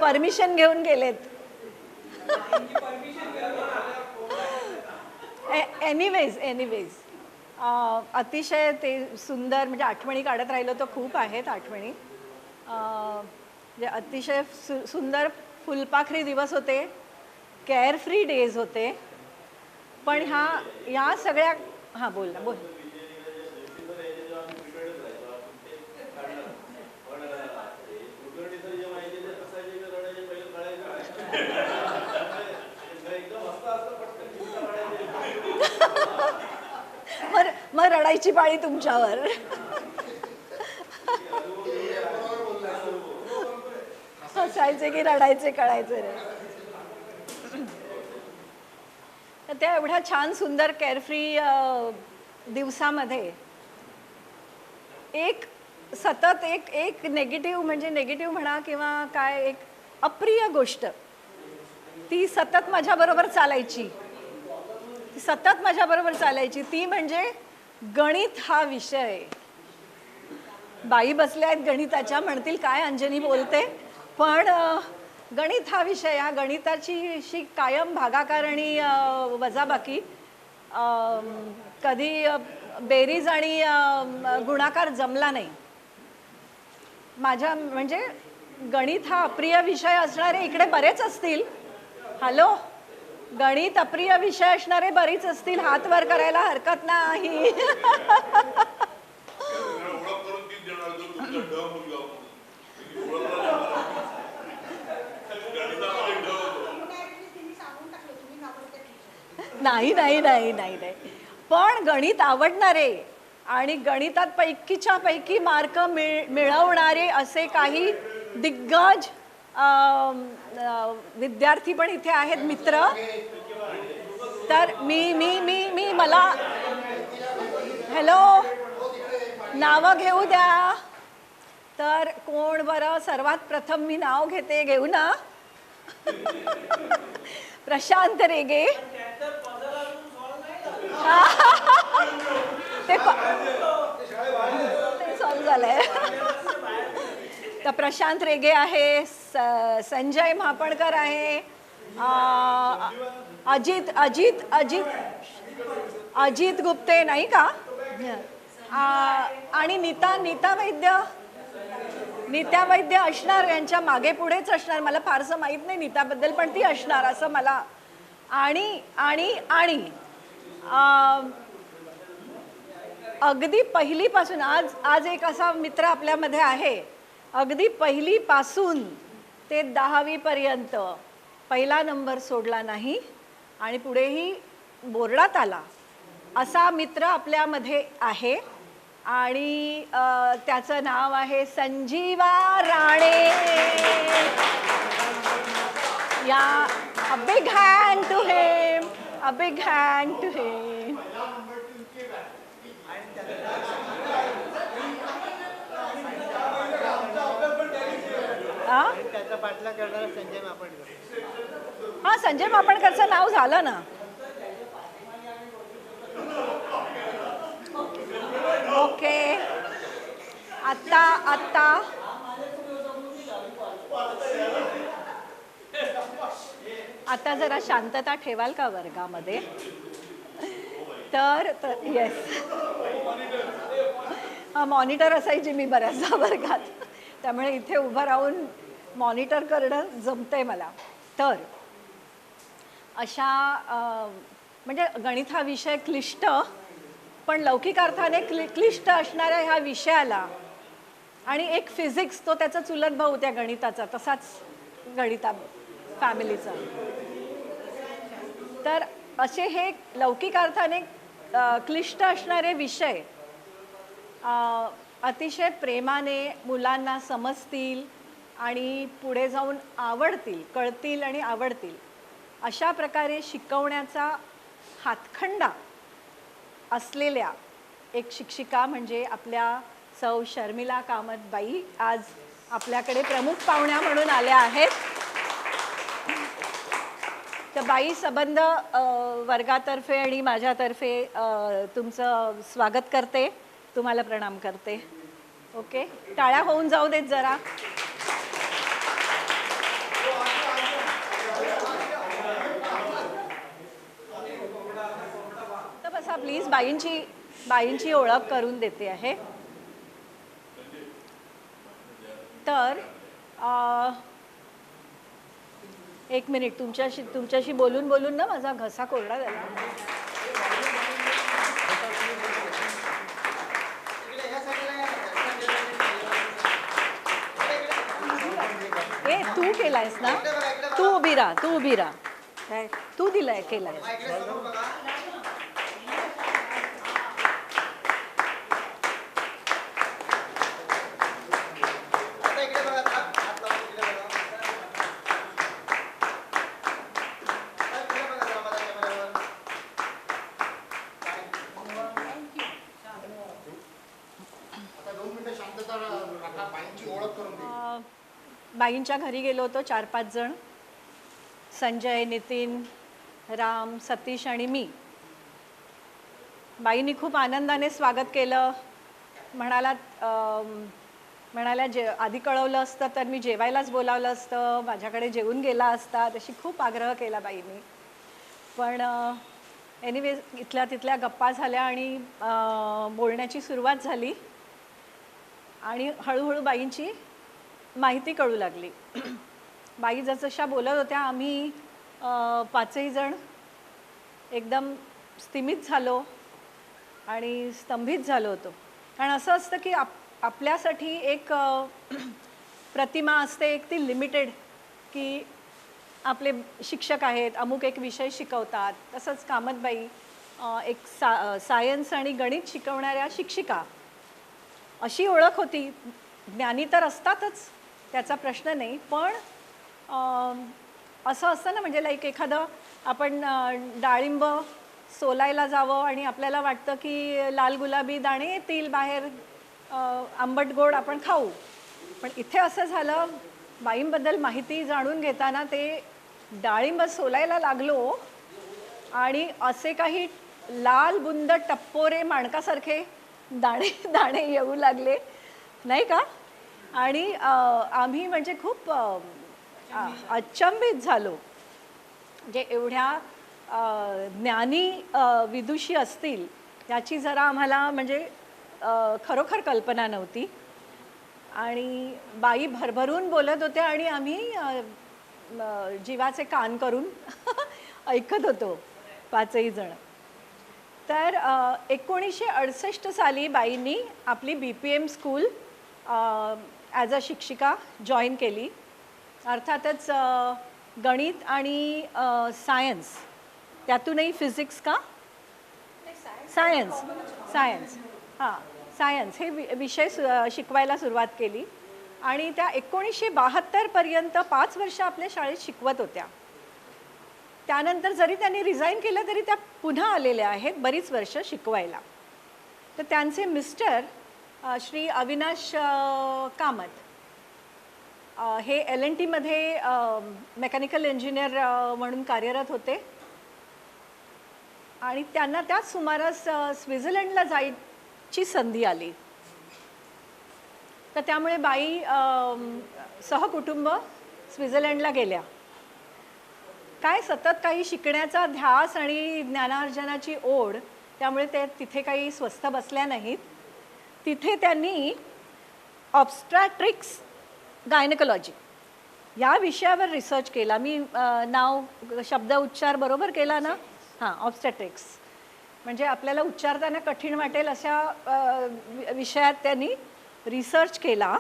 परमिशन घेऊन गेलेत. एनिवेज अतिशय ते सुंदर, म्हणजे आठवणी काढत राहिलो तर खूप आहेत आठवणी. म्हणजे अतिशय सुंदर फुलपाखरी दिवस होते, केअरफ्री डेज होते. पण ह्या सगळ्या, हां बोल. मग रडायची पाळी तुमच्यावर. हसायचे की रडायचे कळायचे रे. त्या एवढ्या छान सुंदर केअरफ्री दिवसामध्ये एक सतत एक एक नेगेटिव्ह म्हणजे नेगेटिव्ह म्हणा किंवा काय एक अप्रिय गोष्ट ती सतत माझ्याबरोबर चालायची, ती सतत माझ्याबरोबर चालायची, ती म्हणजे गणित हा विषय. बाई बसल्या आहेत गणिताच्या, म्हणतील काय अंजनी बोलते, पण गणित हा विषय, हा गणिताची शी कायम भागाकार आणि वजाबाकी, कधी बेरीज आणि गुणाकार जमला नाही माझ्या. म्हणजे गणित हा अप्रिय विषय असणारे इकडे बरेच असतील. हॅलो, गणित अप्रिय विषय असणारे बरीच असतील, हात वर करायला हरकत नाही. नाही नाही नाही नाही नाही, पण गणित आवडणारे आणि गणितात पैकीच्या पैकी मार्क मिळवणारे असे काही दिग्गज विद्यार्थी पण इथे आहेत, मित्र. तर मी मी मी मी मला हॅलो, नावं घेऊ द्या. तर कोण बरं, सर्वात प्रथम मी नाव घेते, घेऊ ना. प्रशांत रेगे. ते सॉल्व झालंय. तर प्रशांत रेगे आहे, संजय महापणकर आहे, अजित अजित अजित अजित गुप्ते नाही का, आणि नीता वैद्य असणार, यांच्या मागे पुढेच असणार, मला फारसं माहीत नाही नीताबद्दल, पण ती असणार असं मला. आणि आणि आणि अगदी पहिलीपासून आज एक असा मित्र आपल्यामध्ये आहे, अगदी पहिलीपासून ते 10वी पर्यंत पहिला नंबर सोडला नाही आणि पुढेही बोर्डात आला असा मित्र आपल्यामध्ये आहे. आणि त्याचं नाव आहे संजीवा राणे. या a big hand to him, a big hand to him. हा, संजय मापणकरचं नाव झालं ना. ओके, आता जरा शांतता ठेवाल का वर्गामध्ये? तर येस, मॉनिटर असायची मी बऱ्याचदा वर्गात, त्यामुळे इथे उभं राहून मॉनिटर करणं जमतंय मला. तर अशा म्हणजे गणित हा विषय क्लिष्ट, पण लौकिक अर्थाने क्लिष्ट असणाऱ्या ह्या विषयाला, आणि एक फिजिक्स, तो त्याचा चुलत भाऊ त्या गणिताचा, तसाच गणिता फॅमिलीचा. तर असे हे लौकिक अर्थाने क्लिष्ट असणारे विषय अतिशय प्रेमाने मुलांना समजतील आणि पुढे जाऊन आवडतील, कळतील आणि आवडतील अशा प्रकारे शिकवण्याचा हातखंडा असलेल्या एक शिक्षिका म्हणजे आपल्या सौ शर्मिला कामतबाई आज आपल्याकडे प्रमुख पाहुण्या म्हणून आल्या आहेत. तर बाई संबंध वर्गातर्फे आणि माझ्यातर्फे तुमचं स्वागत करते, तुम्हाला प्रणाम करते. ओके, टाळ्या होऊन जाऊ देत जरा. तर बसा प्लीज, बाईंची ओळख करून देते आहे. तर एक मिनिट, तुमच्याशी बोलून ना माझा घसा कोरडा झाला. ए, तू केलायस ना, तू उभी राहा, काय तू दिलाय केलाय. बाईंच्या घरी गेलो होतो 4-5 जण, संजय, नितीन, राम, सतीश आणि मी. बाईंनी खूप आनंदाने स्वागत केलं. म्हणाल्या आधी कळवलं असतं तर मी जेवायलाच बोलावलं असतं, माझ्याकडे जेवून गेला असता, तशी खूप आग्रह केला बाईंनी. पण एनिवे इथल्या तिथल्या गप्पा झाल्या आणि बोलण्याची सुरुवात झाली आणि हळूहळू बाईंची माहिती कळू लागली. बाई जसजशा बोलत होत्या आम्ही 5ही जण एकदम स्तिमित झालो आणि स्तंभित झालो होतो. कारण असं असतं की आपल्यासाठी एक प्रतिमा असते, एक ती लिमिटेड, की आपले शिक्षक आहेत, अमुक एक विषय शिकवतात. तसंच कामतबाई एक सायन्स आणि गणित शिकवणाऱ्या शिक्षिका, अशी ओळख होती. ज्ञानी तर असतातच, त्याचा प्रश्न नाही, पण असं असतं ना, म्हणजे लाईक एखादं आपण डाळिंब सोलायला जावं आणि आपल्याला वाटतं की लाल गुलाबी दाणे येतील बाहेर, आंबट गोड आपण खाऊ. पण इथे असं झालं, बाईंबद्दल माहिती जाणून घेताना ते डाळिंब सोलायला लागलो आणि असे काही लाल बुंद टप्पोरे माणकासारखे दाणे दाणे येऊ लागले नाही का. आणि आम्ही म्हणजे खूप अचंबित झालो. म्हणजे एवढ्या ज्ञानी विदुषी असतील याची जरा आम्हाला म्हणजे खरोखर कल्पना नव्हती. आणि बाई भरभरून बोलत होत्या आणि आम्ही जीवाचे कान करून ऐकत होतो 5ही जण. तर 1968 साली बाईंनी आपली BPM स्कूल ॲज अ शिक्षिका जॉईन केली. अर्थातच गणित आणि सायन्स, त्यातूनही फिजिक्स का सायन्स हां सायन्स हे विषय शिकवायला सुरुवात केली. आणि त्या 1972पर्यंत 5 वर्ष आपल्या शाळेत शिकवत होत्या. त्यानंतर जरी त्यांनी रिझाईन केलं तरी त्या पुन्हा आलेल्या आहेत बरीच वर्ष शिकवायला. तर त्यांचे मिस्टर श्री अविनाश कामत हे LNT मध्ये मेकॅनिकल इंजिनियर म्हणून कार्यरत होते आणि त्यांना त्याच सुमारास स्वित्झर्लंडला जायची संधी आली. तर त्यामुळे बाई सहकुटुंब स्वित्झर्लंडला गेल्या. काय सतत काही शिकण्याचा ध्यास आणि ज्ञानार्जनाची ओढ, त्यामुळे ते तिथे काही स्वस्थ बसल्या नाहीत. तिथे त्यांनी ऑब्स्टॅट्रिक्स गायनेकोलॉजी या विषयावर रिसर्च केला. मी शब्द उच्चार बरोबर केला ना? हां, ऑब्स्टॅट्रिक्स म्हणजे आपल्याला उच्चारताना कठीण वाटेल अशा विषयात त्यांनी रिसर्च केला.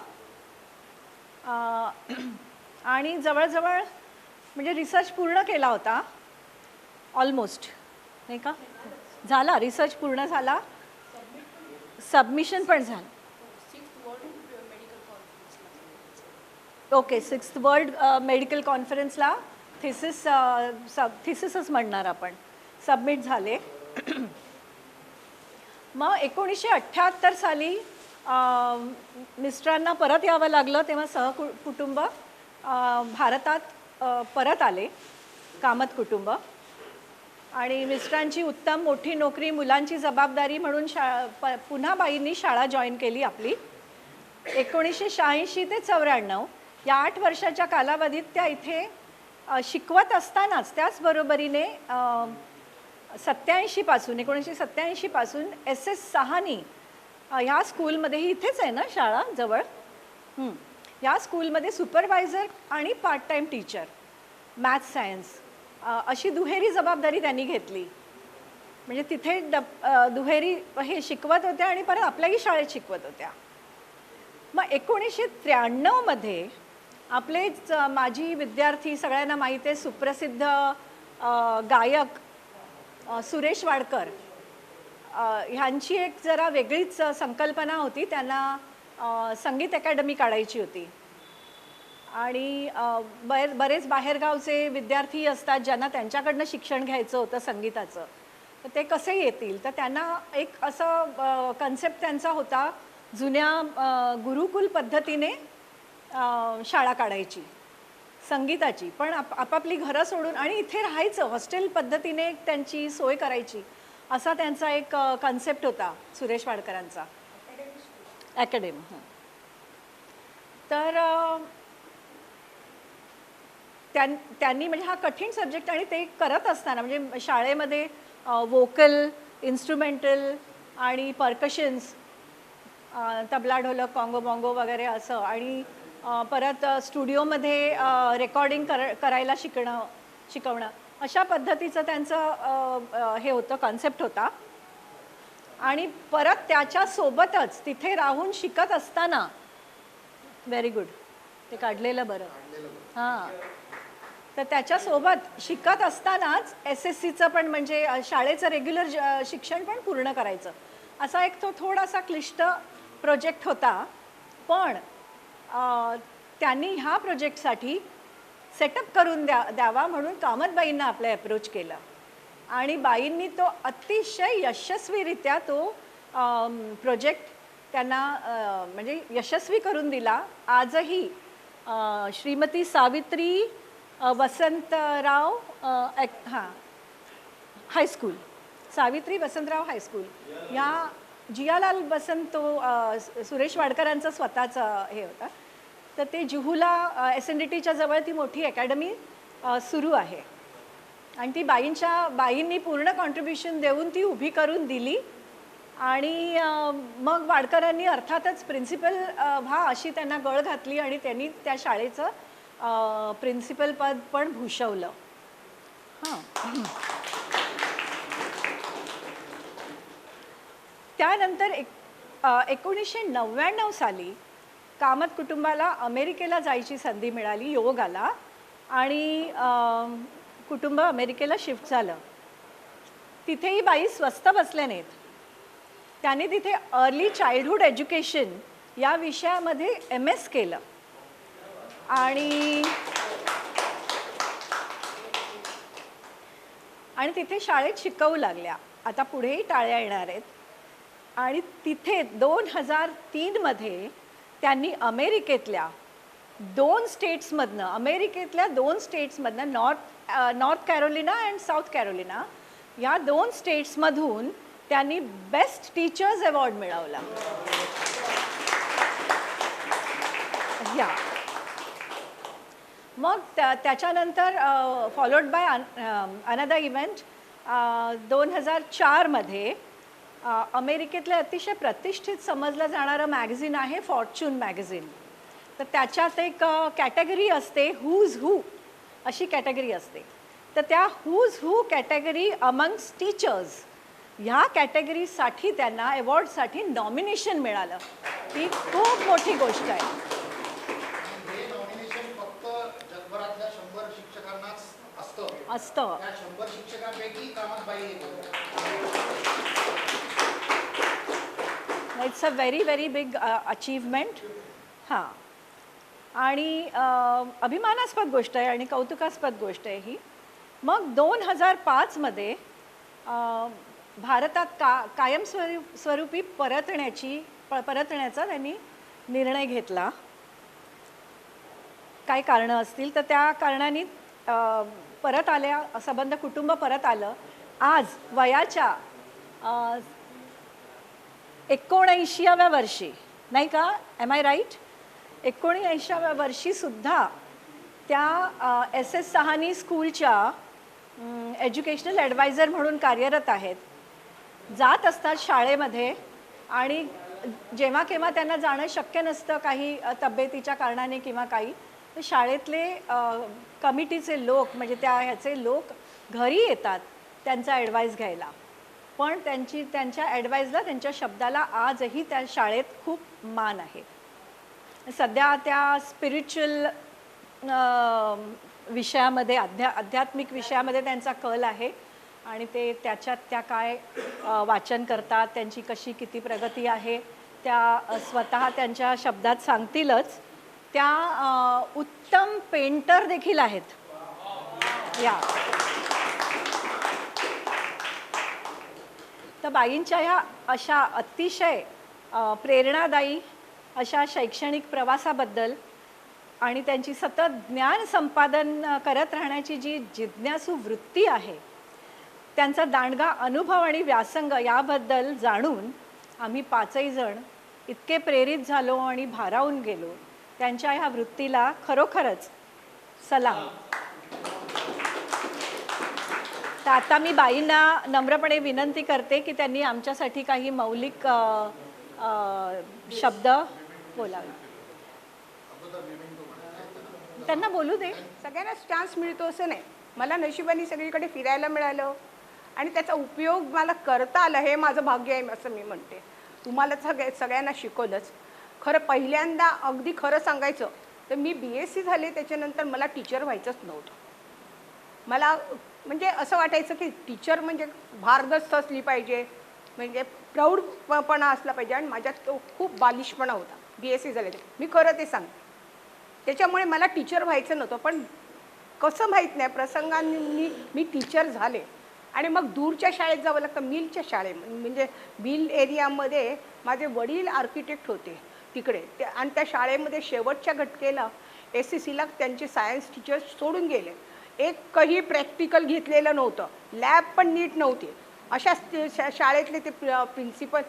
आणि जवळजवळ म्हणजे रिसर्च पूर्ण केला होता ऑलमोस्ट, नाही का? झाला रिसर्च पूर्ण झाला, सबमिशन पण झालं. ओके, 6th वर्ल्ड मेडिकल कॉन्फरन्सला थिसिसच म्हणणार आपण, सबमिट झाले. मग 1978 साली मिस्टरांना परत यावं लागलं, तेव्हा सहकुटुंब भारतात परत आले, कामत कुटुंब. आणि मिस्टरांची उत्तम मोठी नोकरी, मुलांची जबाबदारी म्हणून पुन्हा बाईंनी शाळा जॉईन केली आपली. 1986 ते 94 या 8 वर्षाच्या कालावधीत त्या इथे शिकवत असतानाच त्याचबरोबरीने 1987 पासून SS साहानी ह्या स्कूलमध्येही, इथेच आहे ना शाळा जवळ, या स्कूलमध्ये सुपरवायझर आणि part time teacher, maths science अशी दुहेरी जबाबदारी त्यांनी घेतली. म्हणजे तिथे दुहेरी हे शिकवत होत्या आणि परत आपल्याही शाळेत शिकवत होत्या. मग 1993 मध्ये आपलेच माजी विद्यार्थी, सगळ्यांना माहिती आहे, सुप्रसिद्ध गायक सुरेश वाडकर ह्यांची एक जरा वेगळीच संकल्पना होती. त्यांना संगीत अकॅडमी काढायची होती. आणि बरेच बाहेरगावचे विद्यार्थी असतात ज्यांना त्यांच्याकडनं शिक्षण घ्यायचं होतं संगीताचं, तर ते कसे येतील. तर त्यांना एक असं कन्सेप्ट त्यांचा होता, जुन्या गुरुकुल पद्धतीने शाळा काढायची संगीताची, पण आपापली घरं सोडून आणि इथे राहायचं, हॉस्टेल पद्धतीने त्यांची सोय करायची, असा त्यांचा एक कन्सेप्ट होता सुरेश वाडकरांचा. अकॅडमी. तर त्यांनी म्हणजे हा कठीण सब्जेक्ट आणि ते करत असताना म्हणजे शाळेमध्ये वोकल, इन्स्ट्रुमेंटल आणि पर्कशन्स, तबला, ढोलक, कॉंगो बॉंगो वगैरे असं, आणि परत स्टुडिओमध्ये रेकॉर्डिंग करायला शिकवणं अशा पद्धतीचं त्यांचं हे होतं, कॉन्सेप्ट होता. आणि परत त्याच्यासोबतच तिथे राहून शिकत असताना, व्हेरी गुड, ते काढलेलं बरं, हां, तर त्याच्यासोबत शिकत असतानाच SSCचं पण म्हणजे शाळेचं रेग्युलर शिक्षण पण पूर्ण करायचं, असा एक तो थोडासा क्लिष्ट प्रोजेक्ट होता. पण त्यांनी ह्या प्रोजेक्टसाठी सेटअप करून द्यावा म्हणून कामतबाईंना आपलं अप्रोच केलं आणि बाईंनी तो अतिशय यशस्वीरित्या तो प्रोजेक्ट त्यांना म्हणजे यशस्वी करून दिला. आजही श्रीमती सावित्री वसंतराव हायस्कूल, सावित्री वसंतराव हायस्कूल, या जियालाल बसंत, तो सुरेश वाडकरांचं स्वतःचं हे होतं, तर ते जुहूला SNDTच्या जवळ ती मोठी अकॅडमी सुरू आहे आणि ती बाईंनी पूर्ण कॉन्ट्रीब्युशन देऊन ती उभी करून दिली. आणि मग वाडकरांनी अर्थातच प्रिन्सिपल व्हा अशी त्यांना गळ घातली आणि त्यांनी त्या शाळेचं प्रिन्सिपल पद पण भूषवलं. हां, त्यानंतर 1999 साली कामत कुटुंबाला अमेरिकेला जायची संधी मिळाली, योग आला आणि कुटुंब अमेरिकेला शिफ्ट झालं. तिथेही बाई स्वस्त बसल्या नाहीत. त्यांनी तिथे अर्ली चाइल्डहुड एज्युकेशन या विषयामध्ये MS केलं आणि तिथे शाळेत शिकवू लागल्या. आता पुढेही टाळ्या येणार आहेत. आणि तिथे 2003 मध्ये त्यांनी अमेरिकेतल्या 2 स्टेट्समधनं North Carolina and South Carolina या 2 स्टेट्समधून त्यांनी बेस्ट टीचर्स अवॉर्ड मिळवला. या मग त्याच्यानंतर फॉलोड बाय अनदर इव्हेंट 2004 मध्ये अमेरिकेतले अतिशय प्रतिष्ठित समजलं जाणारं मॅगझिन आहे फॉर्च्यून मॅगझिन. तर त्याच्यात एक कॅटेगरी असते हूज हू अशी कॅटेगरी असते. तर त्या हूज हू कॅटेगरी अमंग्स टीचर्स ह्या कॅटेगरीसाठी त्यांना अवॉर्डसाठी नॉमिनेशन मिळालं. ही खूप मोठी गोष्ट आहे. हे नॉमिनेशन फक्त जगभरातल्या 100 शिक्षकांनाच असतं. त्या 100 शिक्षकांपैकी कामतबाई एक होत्या. It's a very big achievement. हां, आणि अभिमानास्पद गोष्ट आहे आणि कौतुकास्पद गोष्ट आहे ही. मग 2005 भारतात कायमस्वरूपी परतण्याचा त्यांनी निर्णय घेतला. काय कारणं असतील तर त्या कारणाने परत आल्या, संबंध कुटुंब परत आलं. आज वयाच्या 79व्या वर्षी, नाही का, एम आय राईट, 79व्या वर्षीसुद्धा त्या SS सहानी स्कूलच्या एज्युकेशनल ॲडवायझर म्हणून कार्यरत आहेत. जात असतात शाळेमध्ये आणि जेव्हा केव्हा त्यांना जाणं शक्य नसतं काही तब्येतीच्या कारणाने किंवा काही, तर शाळेतले कमिटीचे लोक म्हणजे ह्याचे लोक घरी येतात त्यांचा ॲडवाईस घ्यायला. पण त्यांच्या ॲडवाईसला, त्यांच्या शब्दाला आजही त्या शाळेत खूप मान आहे. सध्या त्या स्पिरिच्युअल विषयामध्ये, आध्यात्मिक विषयामध्ये त्यांचा कल आहे आणि ते त्याच्यात त्या काय वाचन करतात, त्यांची कशी किती प्रगती आहे त्या स्वतः त्यांच्या शब्दात सांगतीलच. त्या उत्तम पेंटर देखील आहेत. या तर बाईंच्या ह्या अशा अतिशय प्रेरणादायी अशा शैक्षणिक प्रवासाबद्दल आणि त्यांची सतत ज्ञान संपादन करत राहण्याची जी जिज्ञासू वृत्ती आहे, त्यांचा दांडगा अनुभव आणि व्यासंग याबद्दल जाणून आम्ही पाचही जण इतके प्रेरित झालो आणि भारावून गेलो. त्यांच्या ह्या वृत्तीला खरोखरच सलाम. तर आता मी बाईंना नम्रपणे विनंती करते की त्यांनी आमच्यासाठी काही मौलिक शब्द बोलावे. त्यांना बोलू दे. सगळ्यांनाच चान्स मिळतो असं नाही. मला नशिबाने सगळीकडे फिरायला मिळालं आणि त्याचा उपयोग मला करता आला, हे माझं भाग्य आहे असं मी म्हणते. तुम्हाला सगळ्यांना शिकवलंच. खरं पहिल्यांदा अगदी खरं सांगायचं तर मी BSc झाले, त्याच्यानंतर मला टीचर व्हायचंच नव्हतं. मला म्हणजे असं वाटायचं की टीचर म्हणजे भारदस्त असली पाहिजे, म्हणजे प्रौढपणा असला पाहिजे, आणि माझ्यात तो खूप बालिशपणा होता BSc झाले. मी खरं ते सांगते. त्याच्यामुळे मला टीचर व्हायचं नव्हतं. पण कसं माहीत नाही, प्रसंगांनी मी टीचर झाले आणि मग दूरच्या शाळेत जावं लागतं, मिलच्या शाळेत. म्हणजे मिल एरियामध्ये माझे वडील आर्किटेक्ट होते तिकडे, आणि त्या शाळेमध्ये शेवटच्या घटकेला SSCला त्यांचे सायन्स टीचर सोडून गेले. एकही प्रॅक्टिकल घेतलेलं नव्हतं, लॅब पण नीट नव्हती. अशा शाळेतले ते प्रिन्सिपल,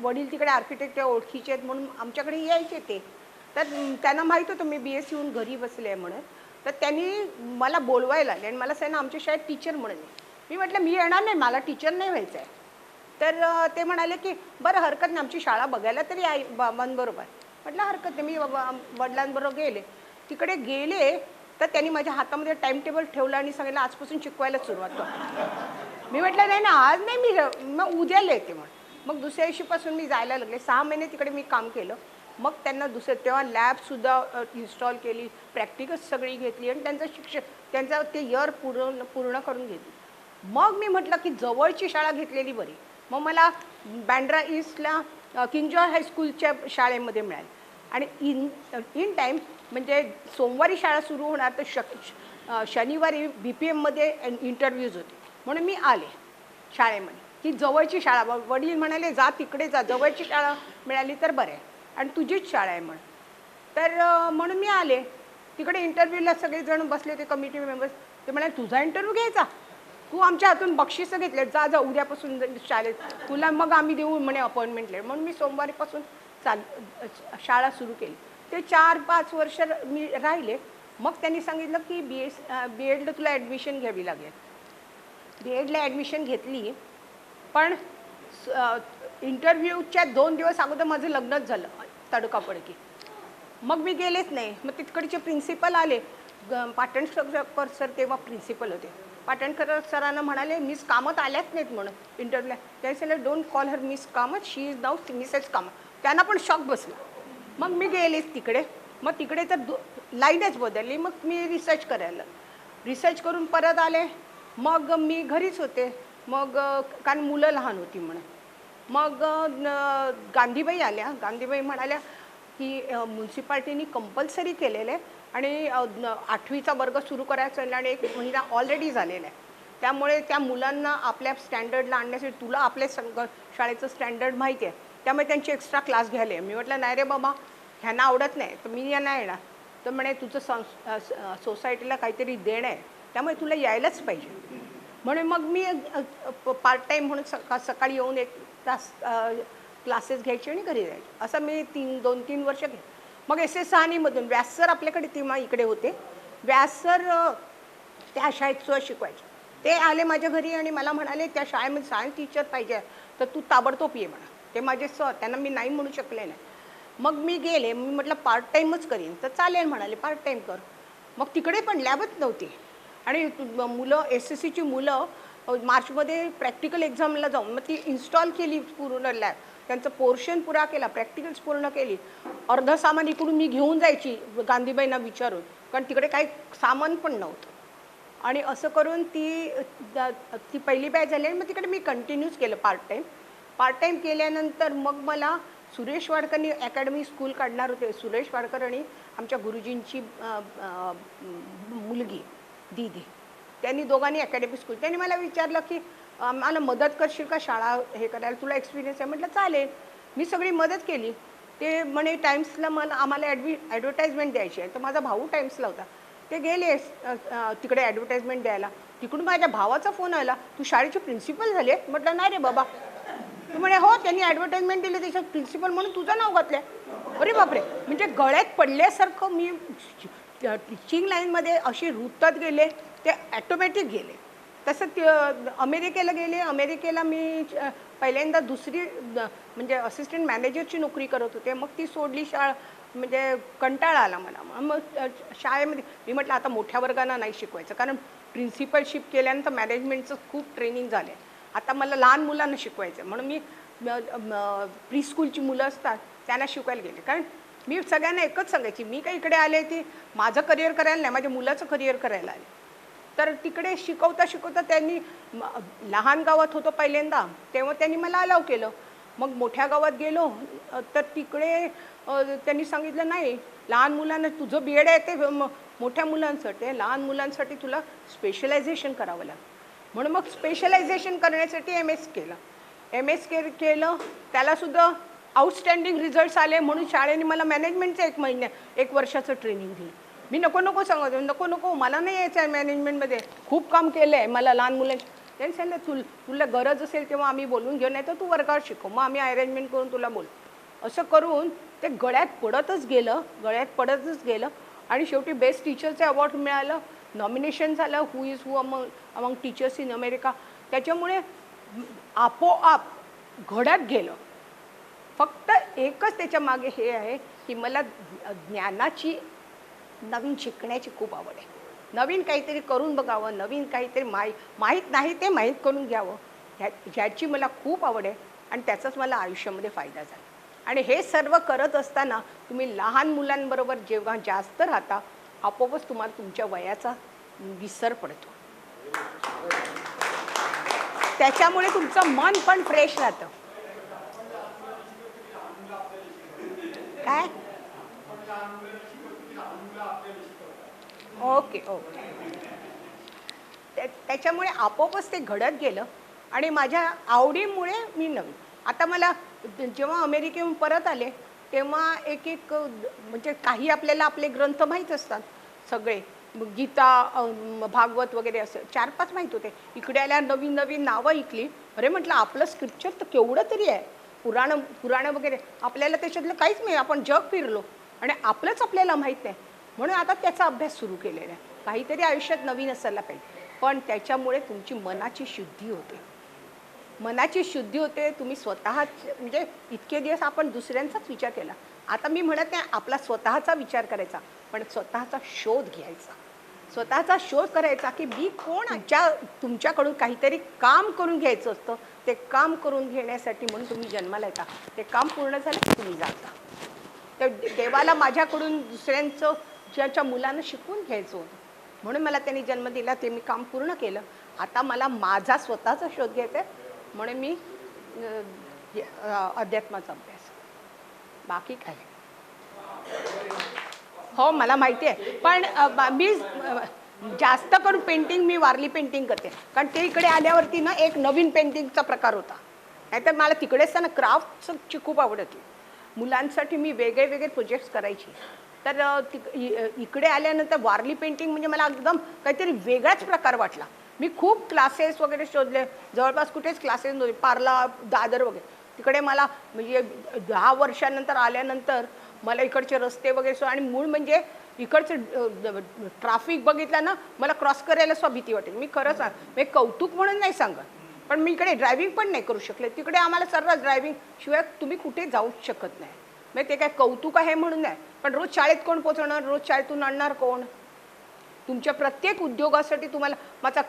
वडील तिकडे आर्किटेक्ट ओळखीचे आहेत म्हणून आमच्याकडे यायचे ते. तर त्यांना माहीत होतं मी BSc होऊन घरी बसले आहे म्हणून. तर त्यांनी मला बोलवायला आले आणि मला सांगितलं आमच्या शाळेत टीचर म्हणून. मी म्हटलं मी येणार नाही, मला टीचर नाही व्हायचं आहे. तर ते म्हणाले की बरं हरकत नाही, आमची शाळा बघायला तरी आई बरोबर. म्हटलं हरकत नाही. मी वडिलांबरोबर गेले. तिकडे गेले तर त्यांनी माझ्या हातामध्ये टाईम टेबल ठेवलं आणि सांगितलं आजपासून शिकवायला सुरुवात कर. मी म्हटलं नाही ना, आज नाही, मी मग उद्याला येते म्हणून. मग दुसऱ्या दिवशीपासून मी जायला लागले. 6 महिने तिकडे मी काम केलं. मग त्यांना तेव्हा लॅबसुद्धा इन्स्टॉल केली, प्रॅक्टिकल्स सगळी घेतली आणि त्यांचं ते इयर पूर्ण करून घेतली. मग मी म्हटलं की जवळची शाळा घेतलेली बरी. मग मला बँड्रा ईस्टला किंग जॉर्ज हायस्कूलच्या शाळेमध्ये मिळाली. आणि इन टाईम म्हणजे सोमवारी शाळा सुरू होणार, तर शनिवारी BPMमध्ये इंटरव्ह्यूज होते म्हणून मी आले शाळेमध्ये की जवळची शाळा. वडील म्हणाले जा तिकडे जा, जवळची शाळा मिळाली तर बरं आहे आणि तुझीच शाळा आहे म्हणून. तर म्हणून मी आले तिकडे. इंटरव्ह्यूला सगळेजण बसले ते कमिटी मेंबर्स. ते म्हणाले तुझा इंटरव्ह्यू घ्यायचा, तू आमच्या हातून बक्षिसं घेतले, जा जा उद्यापासून शाळेत तुला मग आम्ही देऊ म्हणे अपॉइंटमेंट लेटर. म्हणून मी सोमवारीपासून शाळा सुरू केली. ते 4-5 वर्ष मी राहिले. मग त्यांनी सांगितलं की B.Edला तुला ॲडमिशन घ्यावी लागेल. B.Edला ॲडमिशन घेतली. पण इंटरव्ह्यूच्या 2 दिवस अगोदर माझं लग्नच झालं तडकाफडकी. मग मी गेलेच नाही. मग तिकडचे प्रिन्सिपल आले, पाटणकर सर तेव्हा प्रिन्सिपल होते. पाटणकर सरांना म्हणाले मिस कामत आल्याच नाहीत म्हणून इंटरव्ह्यूला. त्यांनी सांगितलं don't call her miss Kamat, she is now Mrs Kamat. त्यांना पण शॉक बसला. मग मी गेलेच तिकडे. मग तिकडे तर लाईनच बदलली. मग मी रिसर्च करून परत आले. मग मी घरीच होते. मग कारण मुलं लहान होती म्हणून. मग गांधीबाई आल्या. गांधीबाई म्हणाल्या की म्युन्सिपाल्टीनी कंपल्सरी केलेलं आहे आणि 8वीचा वर्ग सुरू करायचा आणि 1 महिना ऑलरेडी झालेला आहे. त्यामुळे त्या मुलांना आपल्या स्टँडर्डला आणण्यासाठी तुला आपल्या शाळेचं स्टँडर्ड माहिती आहे, त्यामुळे त्यांची एक्स्ट्रा क्लास घ्यायला आहे. मी म्हटलं नाही रे बाबा, ह्यांना आवडत नाही तर मी यांना येणार. तर म्हणे तुझं सोसायटीला काहीतरी देणं आहे, त्यामुळे तुला यायलाच पाहिजे. म्हणून मग मी पार्ट टाईम म्हणून सकाळी येऊन 1 तास क्लासेस घ्यायचे आणि घरी जायचे. असं मी 2-3 वर्ष घेतलं. मग SS सहानीमधून व्यास सर आपल्याकडे तेव्हा इकडे होते. व्यास सर त्या शाळेत शिकवायचे. ते आले माझ्या घरी आणि मला म्हणाले त्या शाळेमध्ये सायन्स टीचर पाहिजे तर तू ताबडतोब ये म्हणा. ते माझे सर, त्यांना मी नाही म्हणू शकले नाही. मग मी गेले. मी म्हटलं पार्ट टाईमच करीन. तर चालेल म्हणाले, पार्ट टाईम कर. मग तिकडे पण लॅबच नव्हती आणि मुलं SSCची मुलं मार्चमध्ये प्रॅक्टिकल एक्झामला जाऊन मग ती इन्स्टॉल केली पूर्ण लॅब. त्यांचं पोर्शन पुरा केला, प्रॅक्टिकल्स पूर्ण केली. अर्धं सामान इकडून मी घेऊन जायची गांधीबाईंना विचारून, कारण तिकडे काही सामान पण नव्हतं. आणि असं करून ती पहिली बॅच झाली. आणि मग तिकडे मी कंटिन्यूच केलं पार्ट टाईम केल्यानंतर मग मला सुरेश वाडकरनी अकॅडमी स्कूल काढणार होते. सुरेश वाडकर आणि आमच्या गुरुजींची मुलगी दीदी, त्यांनी दोघांनी अकॅडमी स्कूल. त्यांनी मला विचारलं की मला मदत करशील का शाळा हे करायला, तुला एक्सपिरियन्स आहे. म्हटलं चालेल. मी सगळी मदत केली. ते म्हणे टाइम्सला आम्हाला ॲडव्हर्टाइजमेंट द्यायची आहे. तर माझा भाऊ टाइम्सला होता. ते गेले तिकडे ॲडव्हर्टाइजमेंट द्यायला. तिकडून माझ्या भावाचा फोन आला, तू शाळेची प्रिन्सिपल झाली आहे? म्हटलं नाही रे बाबा. तू म्हणे हो, त्यांनी ॲडव्हर्टाइजमेंट दिली त्याच्यात प्रिन्सिपल म्हणून तुझं नाव घातलं. अरे बापरे, म्हणजे गळ्यात पडल्यासारखं मी टीचिंग लाईनमध्ये अशी रुतत गेले, ते ॲटोमॅटिक गेले. तसं अमेरिकेला गेले. अमेरिकेला मी पहिल्यांदा दुसरी म्हणजे असिस्टंट मॅनेजरची नोकरी करत होते. मग ती सोडली शाळा, म्हणजे कंटाळा आला मला. मग शाळेमध्ये मी म्हटलं आता मोठ्या वर्गांना नाही शिकवायचं, कारण प्रिन्सिपलशिप केल्यानंतर मॅनेजमेंटचं खूप ट्रेनिंग झाले. आता मला लहान मुलांना शिकवायचं, म्हणून मी प्री स्कूलची मुलं असतात त्यांना शिकवायला गेले. कारण मी सगळ्यांना एकच सांगायची, मी काही इकडे आले ती माझं करिअर करायला नाही, माझ्या मुलाचं करिअर करायला आले. तर तिकडे शिकवता शिकवता त्यांनी लहान गावात होतं पहिल्यांदा, तेव्हा त्यांनी मला अलाव केलं. मग मोठ्या गावात गेलो तर तिकडे त्यांनी सांगितलं नाही, लहान मुलांना तुझं बी एड आहे ते मोठ्या मुलांसाठी, लहान मुलांसाठी तुला स्पेशलायझेशन करावं लागतं. म्हणून मग स्पेशलायझेशन करण्यासाठी MS केलं. MS केलं, त्यालासुद्धा आउटस्टँडिंग रिझल्ट्स आले. म्हणून शाळेने मला मॅनेजमेंटचं 1 वर्षाचं ट्रेनिंग दिलं. मी नको सांगत, नको मला नाही यायचं आहे मॅनेजमेंटमध्ये, खूप काम केलं आहे मला लहान मुलांची. त्यांनी सांगितलं तुला गरज असेल तेव्हा आम्ही बोलून घेऊ, नाही तर तू वर्गावर शिकव, मग आम्ही अरेंजमेंट करून तुला बोल. असं करून ते गळ्यात पडतच गेलं आणि शेवटी बेस्ट टीचरचं अवॉर्ड मिळालं, नॉमिनेशन झालं who is who among teachers in America. त्याच्यामुळे आपोआप घडत गेलं. फक्त एकच त्याच्या मागे हे आहे की मला ज्ञानाची, नवीन शिकण्याची खूप आवड आहे. नवीन काहीतरी करून बघावं, नवीन काहीतरी माहीत नाही ते माहीत करून घ्यावं, ह्याची मला खूप आवड आहे. आणि त्याचाच मला आयुष्यामध्ये फायदा झाला. आणि हे सर्व करत असताना तुम्ही लहान मुलांबरोबर जेव्हा जास्त राहता, आपोआपच तुम्हाला तुमच्या वयाचा विसर पडतो. त्याच्यामुळे तुमचं मन पण फ्रेश राहतं. काय ओके. त्याच्यामुळे आपोआपच ते घडत गेलं. आणि माझ्या आवडीमुळे मी नवीन, आता मला जेव्हा अमेरिकेहून परत आले तेव्हा एक म्हणजे काही आपल्याला आपले ग्रंथ माहीत असतात सगळे, गीता, भागवत वगैरे असं 4-5 माहीत होते. इकडे आल्या नवीन नावं ऐकली. अरे म्हटलं आपलं स्क्रिप्चर तर केवढं तरी आहे, पुराणं वगैरे आपल्याला त्याच्यातलं काहीच नाही. आपण जग फिरलो आणि आपलंच आपल्याला माहीत नाही. म्हणून आता त्याचा अभ्यास सुरू केलेला आहे. काहीतरी आयुष्यात नवीन असायला पाहिजे. पण त्याच्यामुळे तुमची मनाची शुद्धी होते. तुम्ही स्वतः, म्हणजे इतके दिवस आपण दुसऱ्यांचाच विचार केला. आता मी म्हणत नाही आपला स्वतःचा विचार करायचा, पण स्वतःचा शोध करायचा की मी कोण. तुमच्याकडून काहीतरी काम करून घ्यायचं असतं. ते काम करून घेण्यासाठी म्हणून तुम्ही जन्माला येता. ते काम पूर्ण झालं की तुम्ही जाता. तर देवाला माझ्याकडून दुसऱ्यांचं, ज्याच्या मुलांना शिकवून घ्यायचं होतं, म्हणून मला त्यांनी जन्म दिला. ते मी काम पूर्ण केलं. आता मला माझा स्वतःचा शोध घ्यायचा आहे, म्हणून मी अध्यात्माचा अभ्यास, बाकी काय. हो मला माहिती आहे, पण मी जास्त करून पेंटिंग, मी वारली पेंटिंग करते. कारण ते इकडे आल्यावरती ना एक नवीन पेंटिंगचा प्रकार होता. नाहीतर मला तिकडे असताना क्राफ्टची खूप आवड होती. मुलांसाठी मी वेगळे प्रोजेक्ट्स करायची. तर इकडे आल्यानंतर वारली पेंटिंग म्हणजे मला एकदम काहीतरी वेगळाच प्रकार वाटला. मी खूप क्लासेस वगैरे शोधले, जवळपास कुठेच क्लासेस नव्हते, पार्ला, दादर वगैरे. तिकडे मला म्हणजे 10 वर्षानंतर आल्यानंतर मला इकडचे रस्ते वगैरे आणि मूळ म्हणजे इकडचं ट्रॅफिक बघितलं ना, मला क्रॉस करायला सुद्धा भीती वाटेल. मी खरंच मी कौतुक म्हणून नाही सांगत, पण मी इकडे ड्रायव्हिंग पण नाही करू शकले. तिकडे आम्हाला सर्व ड्रायव्हिंग शिवाय तुम्ही कुठे जाऊच शकत नाही. म्हणजे ते काय कौतुक आहे म्हणून नाही, पण रोज शाळेत कोण पोचवणार, रोज शाळेतून आणणार कोण. तुमच्या प्रत्येक उद्योगासाठी तुम्हाला माझा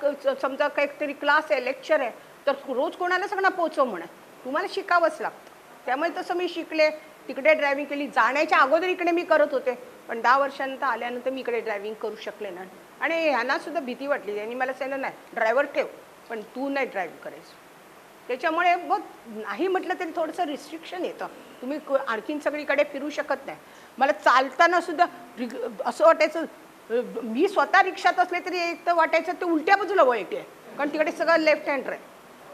समजा काहीतरी क्लास आहे, लेक्चर आहे, तर रोज कोणाला सांगणार पोचव म्हणा, तुम्हाला शिकावंच लागतं. त्यामुळे तसं मी शिकले. तिकडे ड्रायव्हिंग केली. जाण्याच्या अगोदर इकडे मी करत होते, पण 10 वर्षानंतर आल्यानंतर मी इकडे ड्रायव्हिंग करू शकले नाही. आणि ह्यांनासुद्धा भीती वाटली. त्यांनी मला सांगितलं नाही ड्रायव्हर ठेव, पण तू नाही ड्राईव्ह करायचं. त्याच्यामुळे मग नाही म्हटलं तरी थोडंसं रिस्ट्रिक्शन येतं. तुम्ही आणखीन सगळीकडे फिरू शकत नाही. मला चालताना सुद्धा असं वाटायचं, मी स्वतः रिक्षात असले तरी एक तर वाटायचं ते उलट्या बाजूला वळते, कारण तिकडे सगळं लेफ्ट हँड आहे.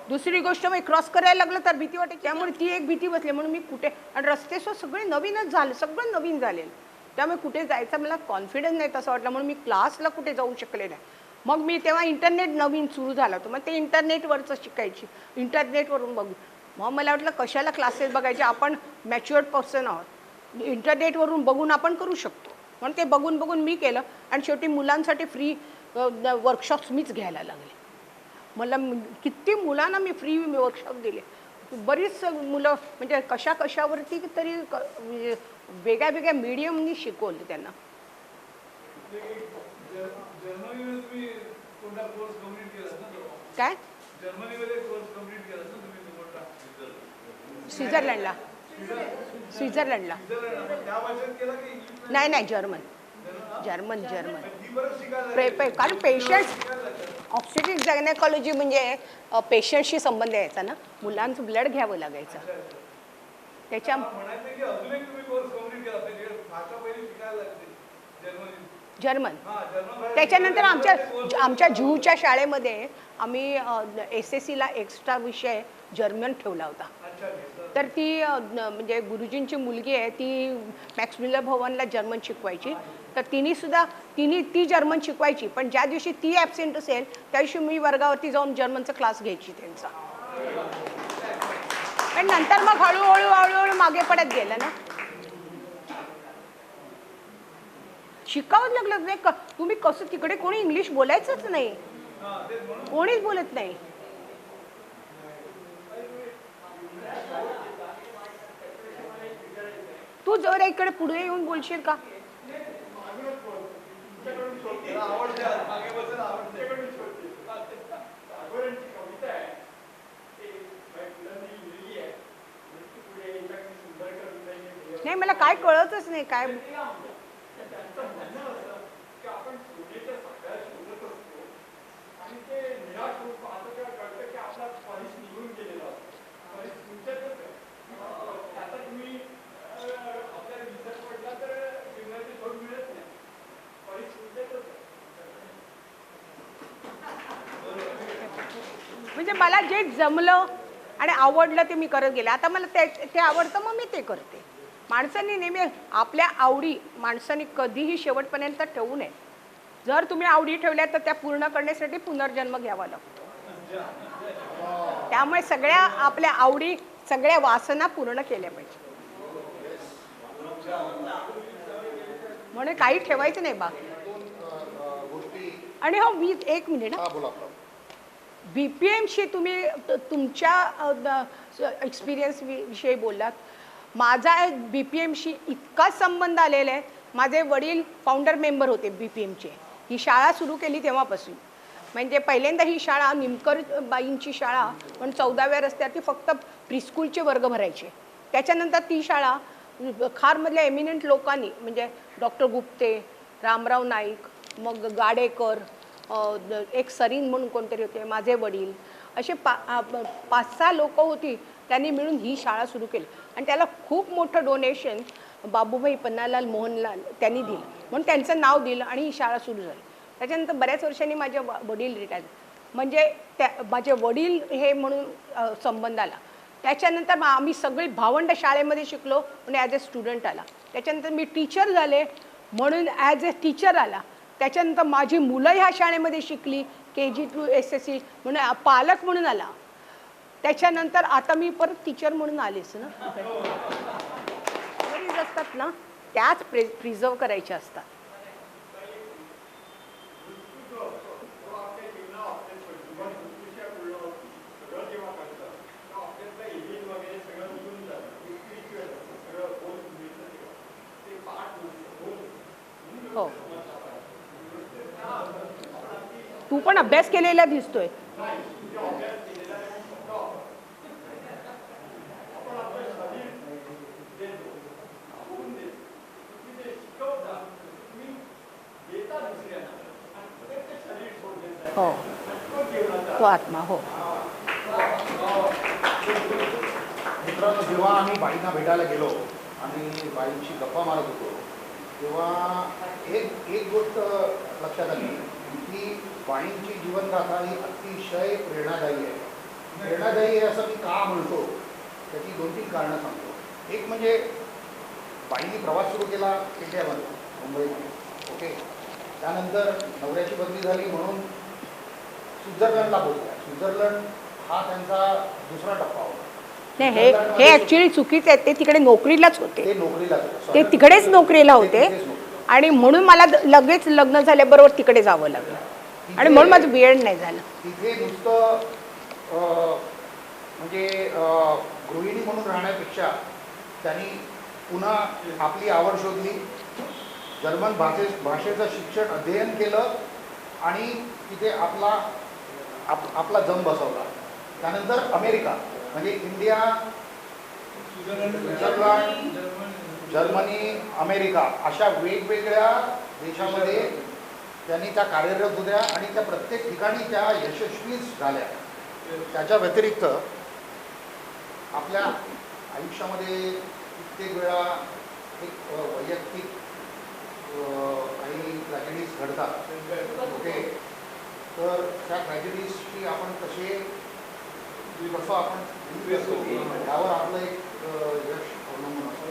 दुसरी गोष्ट मग क्रॉस करायला लागलं तर भीती वाटते, त्यामुळे ती एक भीती बसली. म्हणून मी कुठे, आणि रस्ते सगळे नवीनच झाले, सगळं नवीन झालेलं, त्यामुळे कुठे जायचा मला कॉन्फिडन्स नाही तसं वाटलं, म्हणून मी क्लासला कुठे जाऊ शकले नाही. मग मी तेव्हा इंटरनेट नवीन सुरू झाला होतं, मग ते इंटरनेटवरचं शिकायची, इंटरनेटवरून बघू. मग मला वाटलं कशाला क्लासेस बघायचे, आपण मॅच्युअर्ड पर्सन आहोत, इंटरनेटवरून बघून आपण करू शकतो. म्हणून ते बघून बघून मी केलं, आणि शेवटी मुलांसाठी फ्री वर्कशॉप्स मीच घ्यायला लागले. मला किती मुलांना मी फ्री वर्कशॉप दिले. बरीच मुलं म्हणजे कशावरती तरी म्हणजे वेगळ्या वेगळ्या मीडियमनी शिकवलं त्यांना. काय स्वित्झर्लंडला नाही जर्मन कारण पेशंट ऑब्स्टेट्रिक गायनेकॉलॉजी म्हणजे पेशंटशी संबंध यायचा ना, मुलांचं ब्लड घ्यावं लागायचं त्याच्या. जर्मन त्याच्यानंतर आमच्या जूच्या शाळेमध्ये आम्ही SSCला एक्स्ट्रा विषय जर्मन ठेवला होता. तर ती म्हणजे गुरुजींची मुलगी आहे, ती मॅक्स म्युलर भवनला जर्मन शिकवायची. तर ती जर्मन शिकवायची, पण ज्या दिवशी ती ॲबसेंट असेल त्या दिवशी मी वर्गावरती जाऊन जर्मनचा क्लास घ्यायची त्यांचा. पण नंतर मग हळूहळू मागे पडत गेलं ना, शिकावंच लागलं. नाही तुम्ही कसं, तिकडे कोणी इंग्लिश बोलायचंच नाही, कोणीच बोलत नाही. तू जरा इकडे पुढे येऊन बोलशील का? नाही मला काय कळतच नाही काय. म्हणजे मला जे जमलं आणि आवडलं ते मी करत गेले. आता मला ते आवडतं, मग मी ते करते. माणसांनी नेहमी आपल्या आवडी माणसांनी कधीही शेवटपर्यंत ठेवू नये. जर तुम्ही आवडी ठेवल्या तर त्या पूर्ण करण्यासाठी पुनर्जन्म घ्यावा लागतो. त्यामुळे सगळ्या आपल्या आवडी, सगळ्या वासना पूर्ण केल्या पाहिजे. म्हणून काही ठेवायचं नाही बा. आणि हो मी एक मिनिट, BPMशी तुम्ही तुमच्या एक्सपिरियन्स विषयी बोललात. माझा BPMशी इतका संबंध आलेला आहे. माझे वडील फाउंडर मेंबर होते BPMचे. ही शाळा सुरू केली तेव्हापासून. म्हणजे पहिल्यांदा ही शाळा निमकर बाईंची शाळा पण 14व्या रस्त्यावरती फक्त प्रीस्कूलचे वर्ग भरायचे. त्याच्यानंतर ती शाळा खारमधल्या एमिनंट लोकांनी म्हणजे डॉक्टर गुप्ते, रामराव नाईक, मग गाडेकर, एक सरीन म्हणून कोणतरी होते, माझे वडील, असे 5-6 लोक होती. त्यांनी मिळून ही शाळा सुरू केली आणि त्याला खूप मोठं डोनेशन बाबूभाई पन्नालाल मोहनलाल त्यांनी दिलं, म्हणून त्यांचं नाव दिलं आणि ही शाळा सुरू झाली. त्याच्यानंतर बऱ्याच वर्षांनी माझे वडील रिटायर, म्हणजे माझे वडील हे म्हणून संबंध आला. त्याच्यानंतर आम्ही सगळी भावंड शाळेमध्ये शिकलो म्हणून ॲज अ स्टुडंट आला. त्याच्यानंतर मी टीचर झाले म्हणून ॲज अ टीचर आला. त्याच्यानंतर माझी मुलं ह्या शाळेमध्ये शिकली, KG to SSC म्हणून पालक म्हणून आला. त्याच्यानंतर आता मी परत टीचर म्हणून आलेच ना. मेमरीज असतात ना, त्याच प्रिझर्व करायच्या असतात. हो, तू पण अभ्यास केलेला दिसतोय. हो, तो आत्मा. हो मित्रांनो, जेव्हा आम्ही बाईंना भेटायला गेलो आणि बाईंची गप्पा मारत होतो तेव्हा एक गोष्ट लक्षात आली की बाईंची जीवनगाथा ही अतिशय प्रेरणादायी आहे. प्रेरणादायी आहे असं मी का म्हणतो त्याची 2-3 कारणं सांगतो. एक म्हणजे बाईंनी प्रवास सुरू केला इंडियामध्ये, मुंबईमध्ये, ओके. त्यानंतर नवऱ्याची बदली झाली म्हणून स्वित्झर्लंडला पोहोचल्या. स्वित्झर्लंड हा त्यांचा दुसरा टप्पा होता. नाही, हे ॲक्च्युली चुकीचं आहे. ते तिकडे नोकरीलाच होते, ते नोकरीला होते. ते तिकडेच नोकरीला ते होते तिकडेच नोकरीला. आणि म्हणून मला लगेच लग्न झाल्याबरोबर तिकडे जावं लागलं आणि म्हणून माझं बीएड नाही झालं. तिथे नुसतं म्हणजे गृहिणी म्हणून राहण्यापेक्षा त्यांनी पुन्हा आपली आवड शोधली, जर्मन भाषेचं शिक्षण अध्ययन केलं आणि तिथे आपला जम बसवला. त्यानंतर अमेरिका म्हणजे इंडिया, स्वित्झर्लंड, जर्मनी, अमेरिका अशा वेगवेगळ्या देशामध्ये त्यांनी त्या कार्यरत होत्या आणि त्या प्रत्येक ठिकाणी त्या यशस्वीच झाल्या. त्याच्या व्यतिरिक्त आपल्या आयुष्यामध्ये कित्येक वेळा एक वैयक्तिक काही ट्रॅजेडीज घडतात, ओके. तर त्या ट्रॅजेडीजची आपण कसं आपण यावर आपलं एक यश अवलंबून असतं.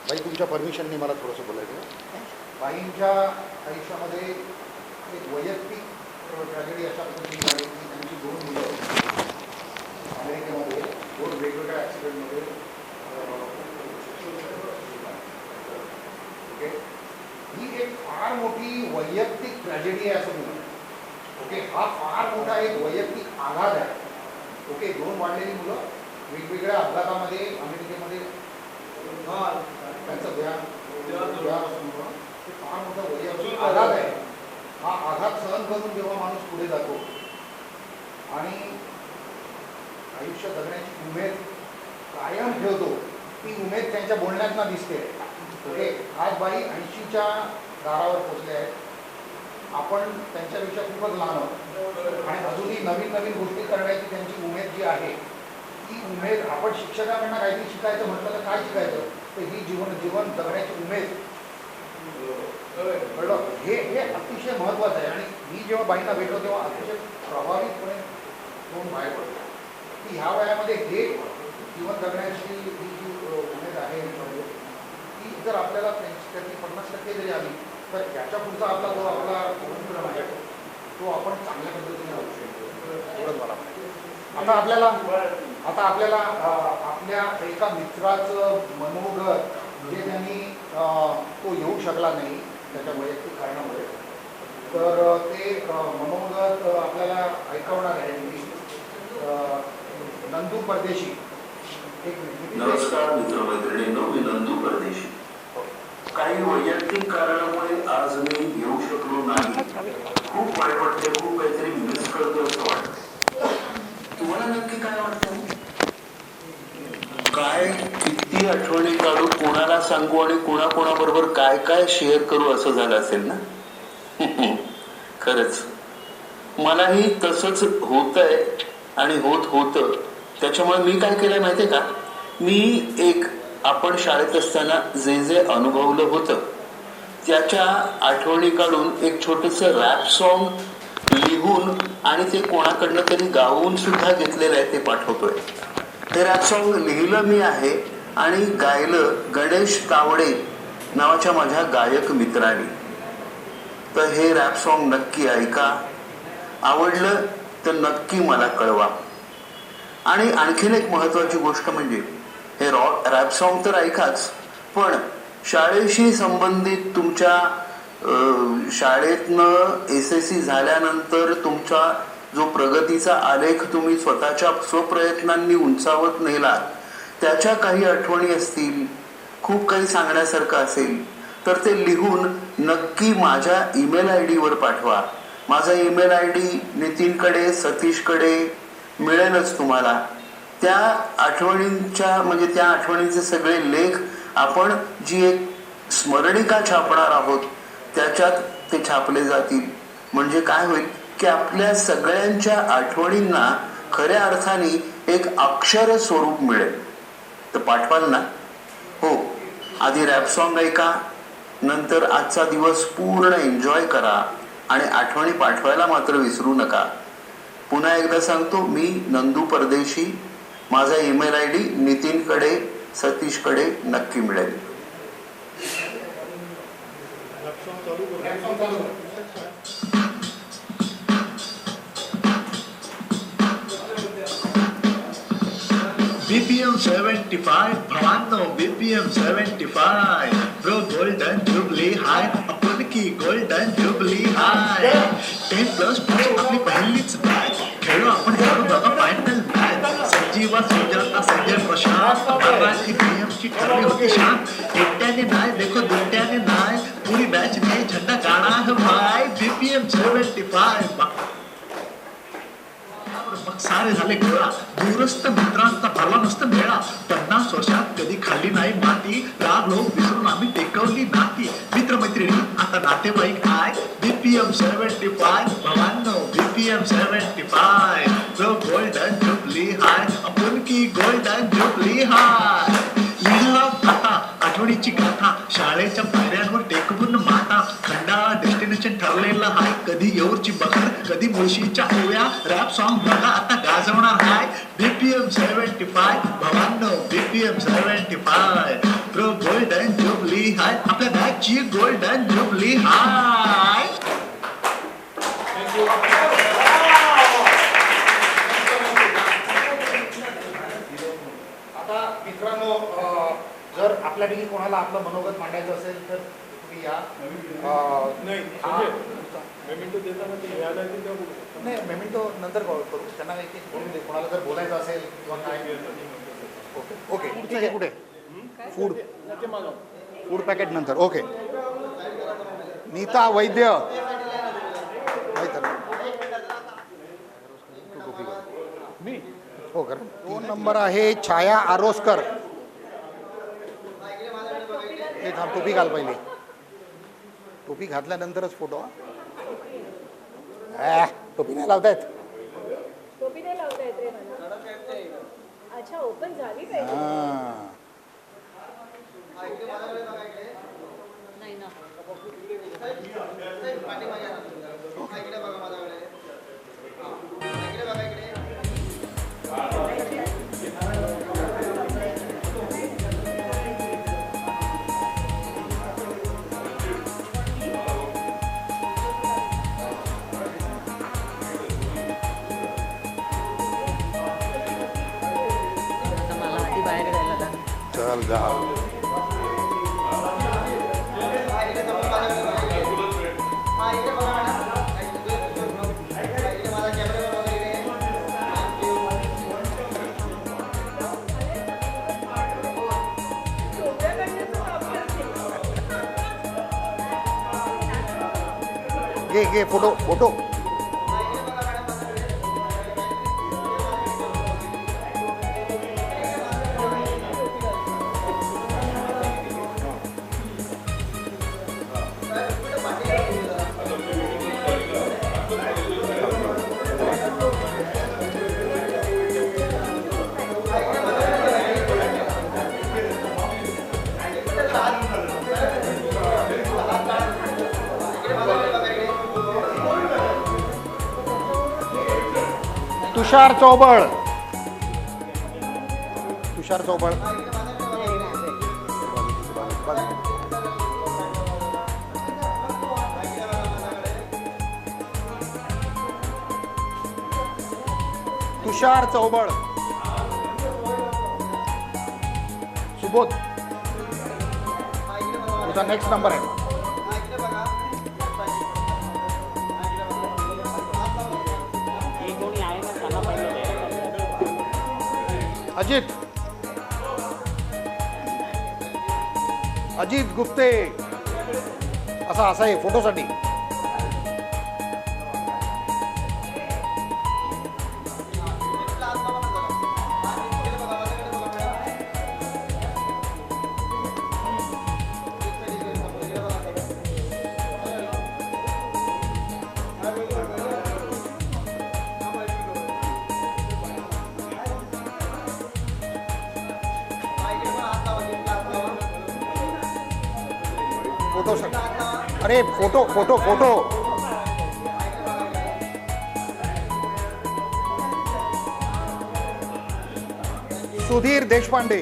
बाई, तुमच्या परमिशनने मला थोडंसं बोलायचं. बाईंच्या आयुष्यामध्ये एक वैयक्तिक ट्रॅजेडी अशा पद्धतीने झाली की त्यांची 2 मुलं अमेरिकेमध्ये 2 वेगवेगळ्या ॲक्सिडेंटमध्ये, ओके. ही एक फार मोठी वैयक्तिक ट्रॅजेडी आहे असं मी म्हणतो, ओके. हा फार मोठा एक वैयक्तिक आघात आहे, ओके. 2 वाढलेली मुलं वेगवेगळ्या अपघातामध्ये अमेरिकेमध्ये त्यांचं हे फार मोठा वैयक्तिक आघात आहे. हा आघात सहन करून जेव्हा माणूस पुढे जातो आणि आयुष्य जगण्याची उमेद कायम ठेवतो, ती उमेद त्यांच्या बोलण्यातनं दिसते, ओके. आज बाई 80च्या दारावर पोचले आहेत. आपण त्यांच्यापेक्षा खूपच लहान आहोत आणि अजूनही नवीन नवीन गोष्टी करण्याची त्यांची उमेद जी आहे, ती उमेद आपण शिक्षकांना काहीतरी शिकायचं म्हटलं तर काय शिकायचं, तर ही जीवन जगण्याची उमेद, कळलं. हे अतिशय महत्त्वाचं आहे. आणि मी जेव्हा बाईंना भेटलो तेव्हा अतिशय प्रभावितपणे होऊन बाहेर पडतो की ह्या वयामध्ये हे जीवन जगण्याची ही जी उमेद आहे ती जर आपल्याला त्याची 50% जरी आली तर याच्या पुढचा जो आपला उपक्रम आहे तो आपण चांगल्या पद्धतीने राहू शकतो, एवढंच मला माहिती. आता आपल्याला आपल्या एका मित्राचं मनोगत जे त्यांनी तो येऊ शकला नाही त्याच्या वैयक्तिक कारणामुळे, तर ते मनोगत आपल्याला ऐकवणार आहे नंदू परदेशी. नमस्कार मित्रमैत्रिणींनो, मी नंदू परदेशी. काही वैयक्तिक कारणामुळे आज मी येऊ शकलो नाही. खूप वाईट वाटते, खूप काहीतरी मिस करतो असं वाटतं. तुम्हाला नक्की काय वाटतं? काय किती आठवणी काढू, कोणाला सांगू आणि कोणाबरोबर काय काय शेअर करू असं झालं असेल ना. खरंच मलाही तसंच होतंय आणि होतं. त्याच्यामुळे मी काय केलंय माहितीये का, मी आपण शाळेत असताना जे अनुभवलं होतं त्याच्या आठवणी काढून एक छोटंसं रॅप सॉन्ग लिहून आणि ते कोणाकडनं तरी गाऊन सुद्धा घेतलेलं आहे, ते पाठवतोय. हे रॅप सॉन्ग लिहिलं मी आहे आणि गायलं गणेश तावडे नावाच्या माझ्या गायक मित्राने. तर हे रॅप सॉन्ग नक्की ऐका, आवडलं तर नक्की मला कळवा. आणि आणखीन एक महत्वाची गोष्ट म्हणजे हे रॅप सॉन्ग तर ऐकाच, पण शाळेशी संबंधित तुमच्या शाळेतनं SSC झाल्यानंतर तुमचा जो प्रगतीचा आलेख तुम्ही स्वतःच्या स्वप्रयत्नांनी उंचावत नेलात, त्याच्या काही आठवणी असतील, खूप काही सांगण्यासारखं असेल तर ते लिहून नक्की माझ्या ईमेल ID वर पाठवा. माझा ईमेल ID नितीनकडे, सतीशकडे मिळेलच तुम्हाला. त्या आठवणींचे सगळे लेख आपण जी एक स्मरणिका छापणार आहोत त्याच्यात ते छापले जातील. म्हणजे काय होईल की आपल्या सगळ्यांच्या आठवणींना खऱ्या अर्थाने एक अक्षर स्वरूप मिळेल. तर पाठवाल ना? हो. आधी रॅप सॉन्ग ऐका, नंतर आजचा दिवस पूर्ण एन्जॉय करा आणि आठवणी पाठवायला मात्र विसरू नका. पुन्हा एकदा सांगतो, मी नंदू परदेशी. माझा ईमेल ID नितीनकडे सतीशकडे नक्की मिळेल. BPM 75 भवानो BPM 75 ब्रो गोल्डन जुबली हाय आपण की गोल्डन जुबली हाय 10++ आपली पहिलीच मॅच खेळू आपण करू बाबा final match Sanjeeva Sujata Sanjay Prashant Marathi PM ची ठरली होती शान एकट्याने नाही देखो दुसऱ्याने नाही पुरी मॅच ने झंडा गाडा है भाई BPM 75 मग सारे झाले गोळा दूरस्थ मित्रांचा भरला नसतं मेळा 50 वर्षात कधी खाल्ली नाही माती राग लोक विसरून आम्ही टेकवली नाती मित्रमैत्रिणी आता नातेवाईक आहे BPM 75 भवानो BPM 75 जो गोल्डन जुबली हाय आपण की गोल्डन जुबली हाय लिहिला आता आठवणीची गाथा शाळेच्या पायऱ्यांवर टेकवून माता खंडाळा डेस्टिनेशन ठरलेलं हाय कधी येऊरची बखर कधी मुळशीच्या ओव्या रॅप सॉन्ग बघा आता गाजवणार हाय BPM 75 भवानो BPM 75 प्रो गोल्डन जुबली हाय आपल्या मॅचची गोल्डन जुबली हाय. आता मित्रांनो, जर आपल्यापैकी कोणाला आपलं मनोगत मांडायचं असेल तर तुम्ही या. नाही, मेमेंटो नंतर करू. त्यांना एक एक बोलून दे. कोणाला जर बोलायचं असेल किंवा काय. ओके ओके ठीक आहे. कुठे फूड पॅकेट नंतर. ओके. नीता वैद्य मी हो कर. 2 नंबर आहे छाया आरोसकर. हे थांब, टोपी घाल पहिले. टोपी घातल्यानंतरच फोटो. टोपी नाही लावतायत. टोपी नाही लावता येत रे मला. अच्छा, ओपन झाली पाहिजे. नाही ना. चल जा. घे फोटो फोटो. तुषार चौबळ. तुषार चौबळ. तुषार चौबळ. सुबोध तुझा नेक्स्ट नंबर आहे. अजित अजित गुप्ते. असा आहे फोटोसाठी. Photo sir. अरे photo photo photo. Sudhir Deshpande,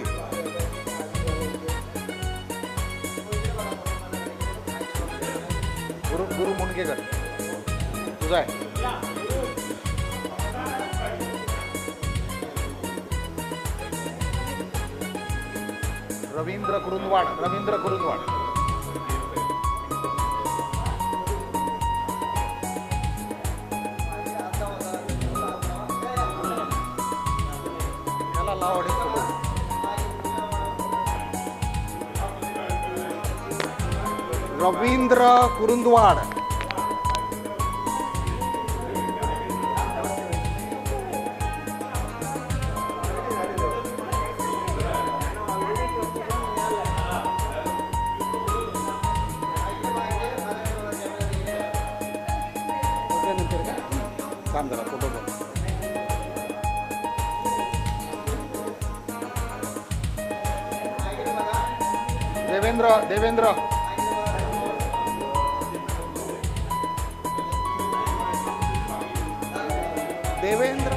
Guru Mundgekar तुझा आहे. रवींद्र कुरुंदवाड, त्याला लाव आणि फोटो. रवींद्र कुरुंदवाड, काम जरा फोटो बघ. देवेंद्र देवेंद्र देवेंद्र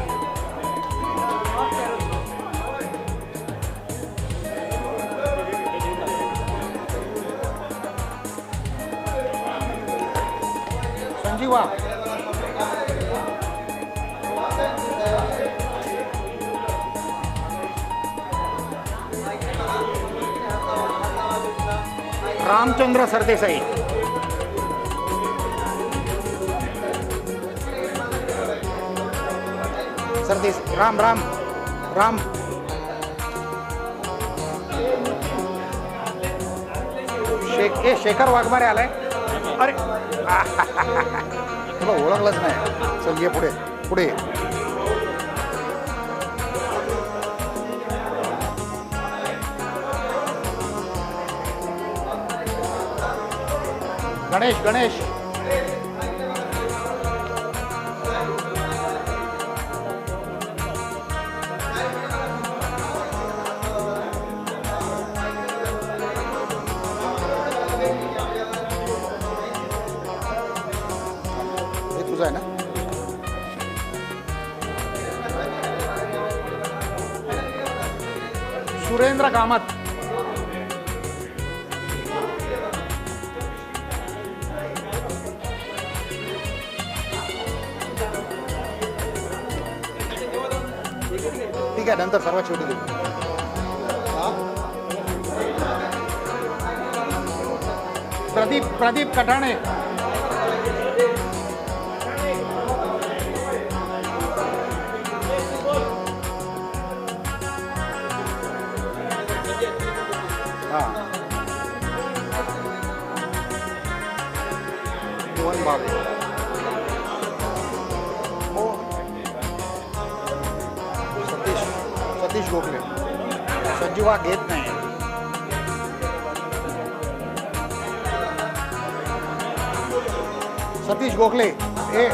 संजीवा, रामचंद्र सरदेसाई, सरदेस राम राम राम शेखर वाघमारे आलाय. अरे तुला ओळखलंच नाही. चल ये पुढे पुढे. गणेश गणेश हे तुझं आहे ना. सुरेंद्र कामत, ठीक आहे नंतर सर्वात शेवटी देऊ. प्रदीप कठाणे, हां दोन भाग. हो सतीश गोखले. संजीवा घेत नाही. सतीश गोखले ए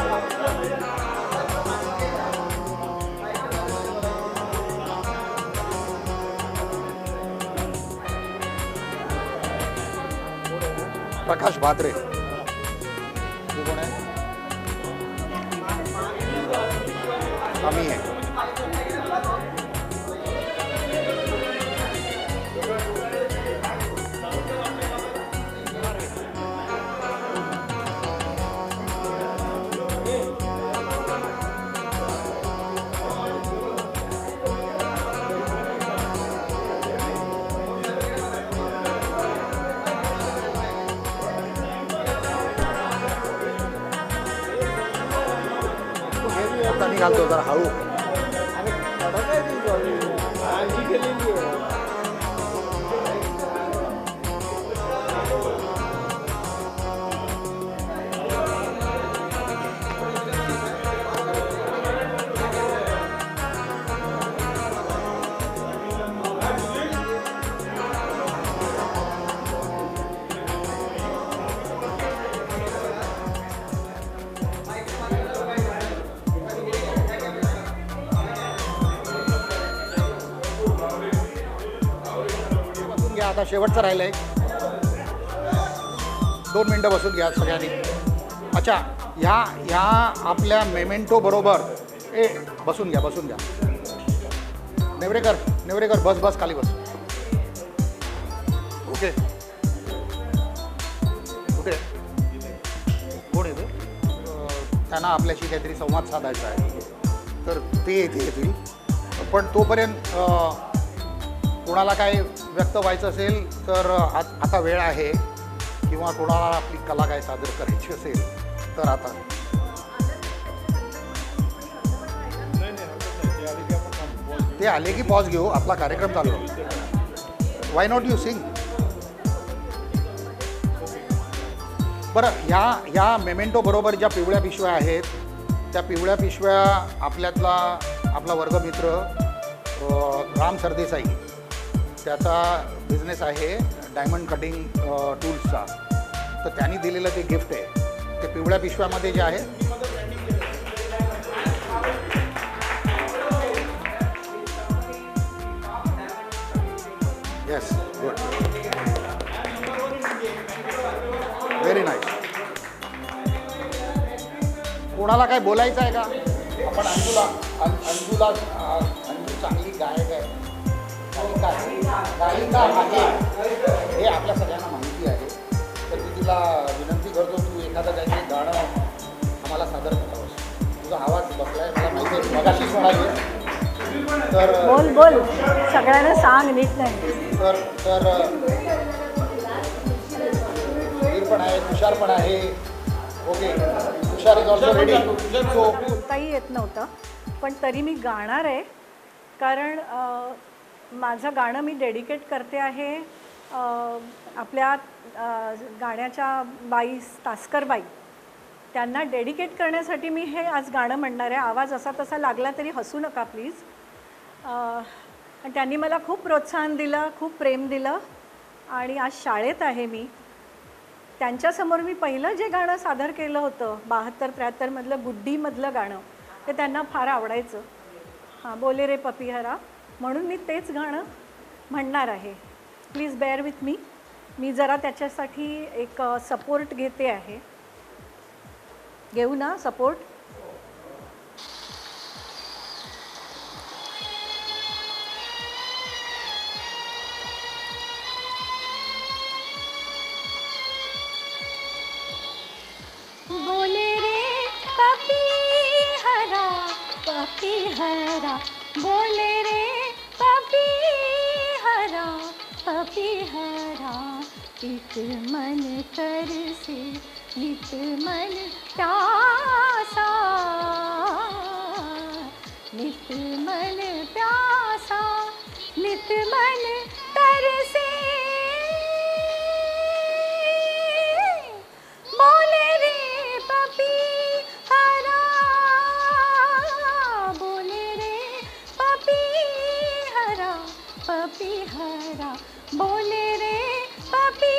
प्रकाश भात्रे. हे कोण आहे. आम्ही आहे. घालतो जरा हळू. आता शेवटचं राहिलंय. 2 मिनटं बसून घ्या सगळ्यांनी. अच्छा ह्या आपल्या मेमेंटो बरोबर बसून घ्या. नेवरेकर बस खाली बस. ओके कुठे कोण येतो? त्यांना आपल्याशी काहीतरी संवाद साधायचा आहे, तर ते येथे येतील. पण तोपर्यंत कोणाला काय व्यक्त व्हायचं असेल तर आता वेळ आहे, किंवा कोणाला आपली कला काय सादर करायची असेल तर आता. ते आले की पॉज घेऊ, आपला कार्यक्रम चालू. Why not you sing? बरं, ह्या मेमेंटो बरोबर ज्या पिवळ्या पिशव्या आहेत, त्या पिवळ्या पिशव्या आपला वर्गमित्र राम सरदेसाई, त्याचा बिझनेस आहे डायमंड कटिंग टूल्सचा, तर त्यांनी दिलेलं ते गिफ्ट आहे. ते पिवळ्या पिशव्यामध्ये जे आहे येस, गुड, व्हेरी नाईस. कोणाला काय बोलायचं आहे का? आपण अंजू चांगली गायक आहे, गायिका आहे हे आपल्या सगळ्यांना माहिती आहे. तर मी तिला विनंती करतो, तू एखादं काहीतरी गाणं आम्हाला सादर करावंस. तुझा आवाज बसलाय मला माहिती आहे, मगाशीच म्हणाली. तर बोल सगळ्यांना सांग नीट नाही. तर पण आहे, तुषार पण आहे. Okay, Tushar is also ready. So बोलताही येत नव्हतं, पण तरी मी गाणार आहे, कारण माझं गाणं मी डेडिकेट करते आहे आपल्या गाण्याच्या बाई तास्कर बाई, त्यांना डेडिकेट करण्यासाठी मी हे आज गाणं म्हणणार आहे. आवाज असा तसा लागला तरी हसू नका प्लीज. त्यांनी मला खूप प्रोत्साहन दिलं, खूप प्रेम दिलं, आणि आज शाळेत आहे मी. त्यांच्यासमोर मी पहिलं जे गाणं सादर केलं होतं 72-73मधलं गुड्डीमधलं गाणं, ते त्यांना फार आवडायचं. हां, बोले रे पपिहरा, म्हणून मी तेच गाणं म्हणणार आहे. Please bear with me. मी जरा त्याच्यासाठी एक सपोर्ट घेते आहे. घेऊ ना सपोर्ट? बोले रे पपीहरा पपीहरा, बोले रे पपीहरा पपीहरा, एक मन तरसे नित मन प्यासा, नित मन प्यासा, नित मन तरसे. बोले रे पपीहरा, बोले रे पपीहरा पपीहरा, बोले रे पपीहरा.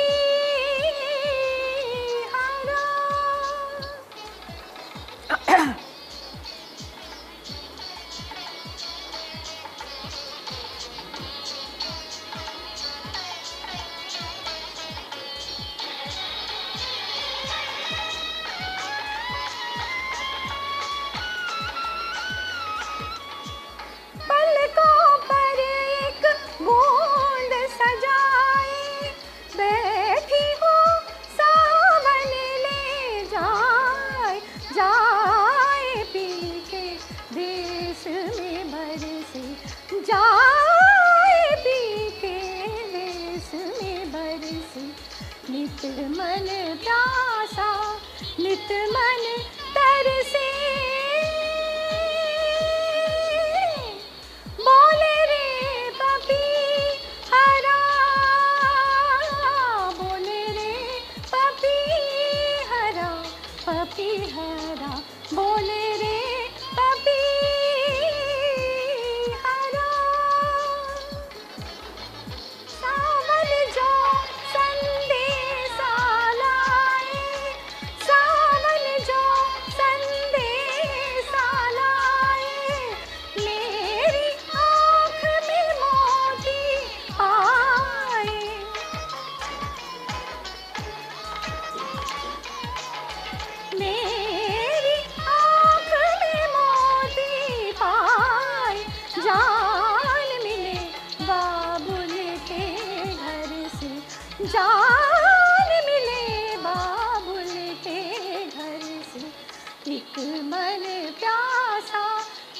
प्यासा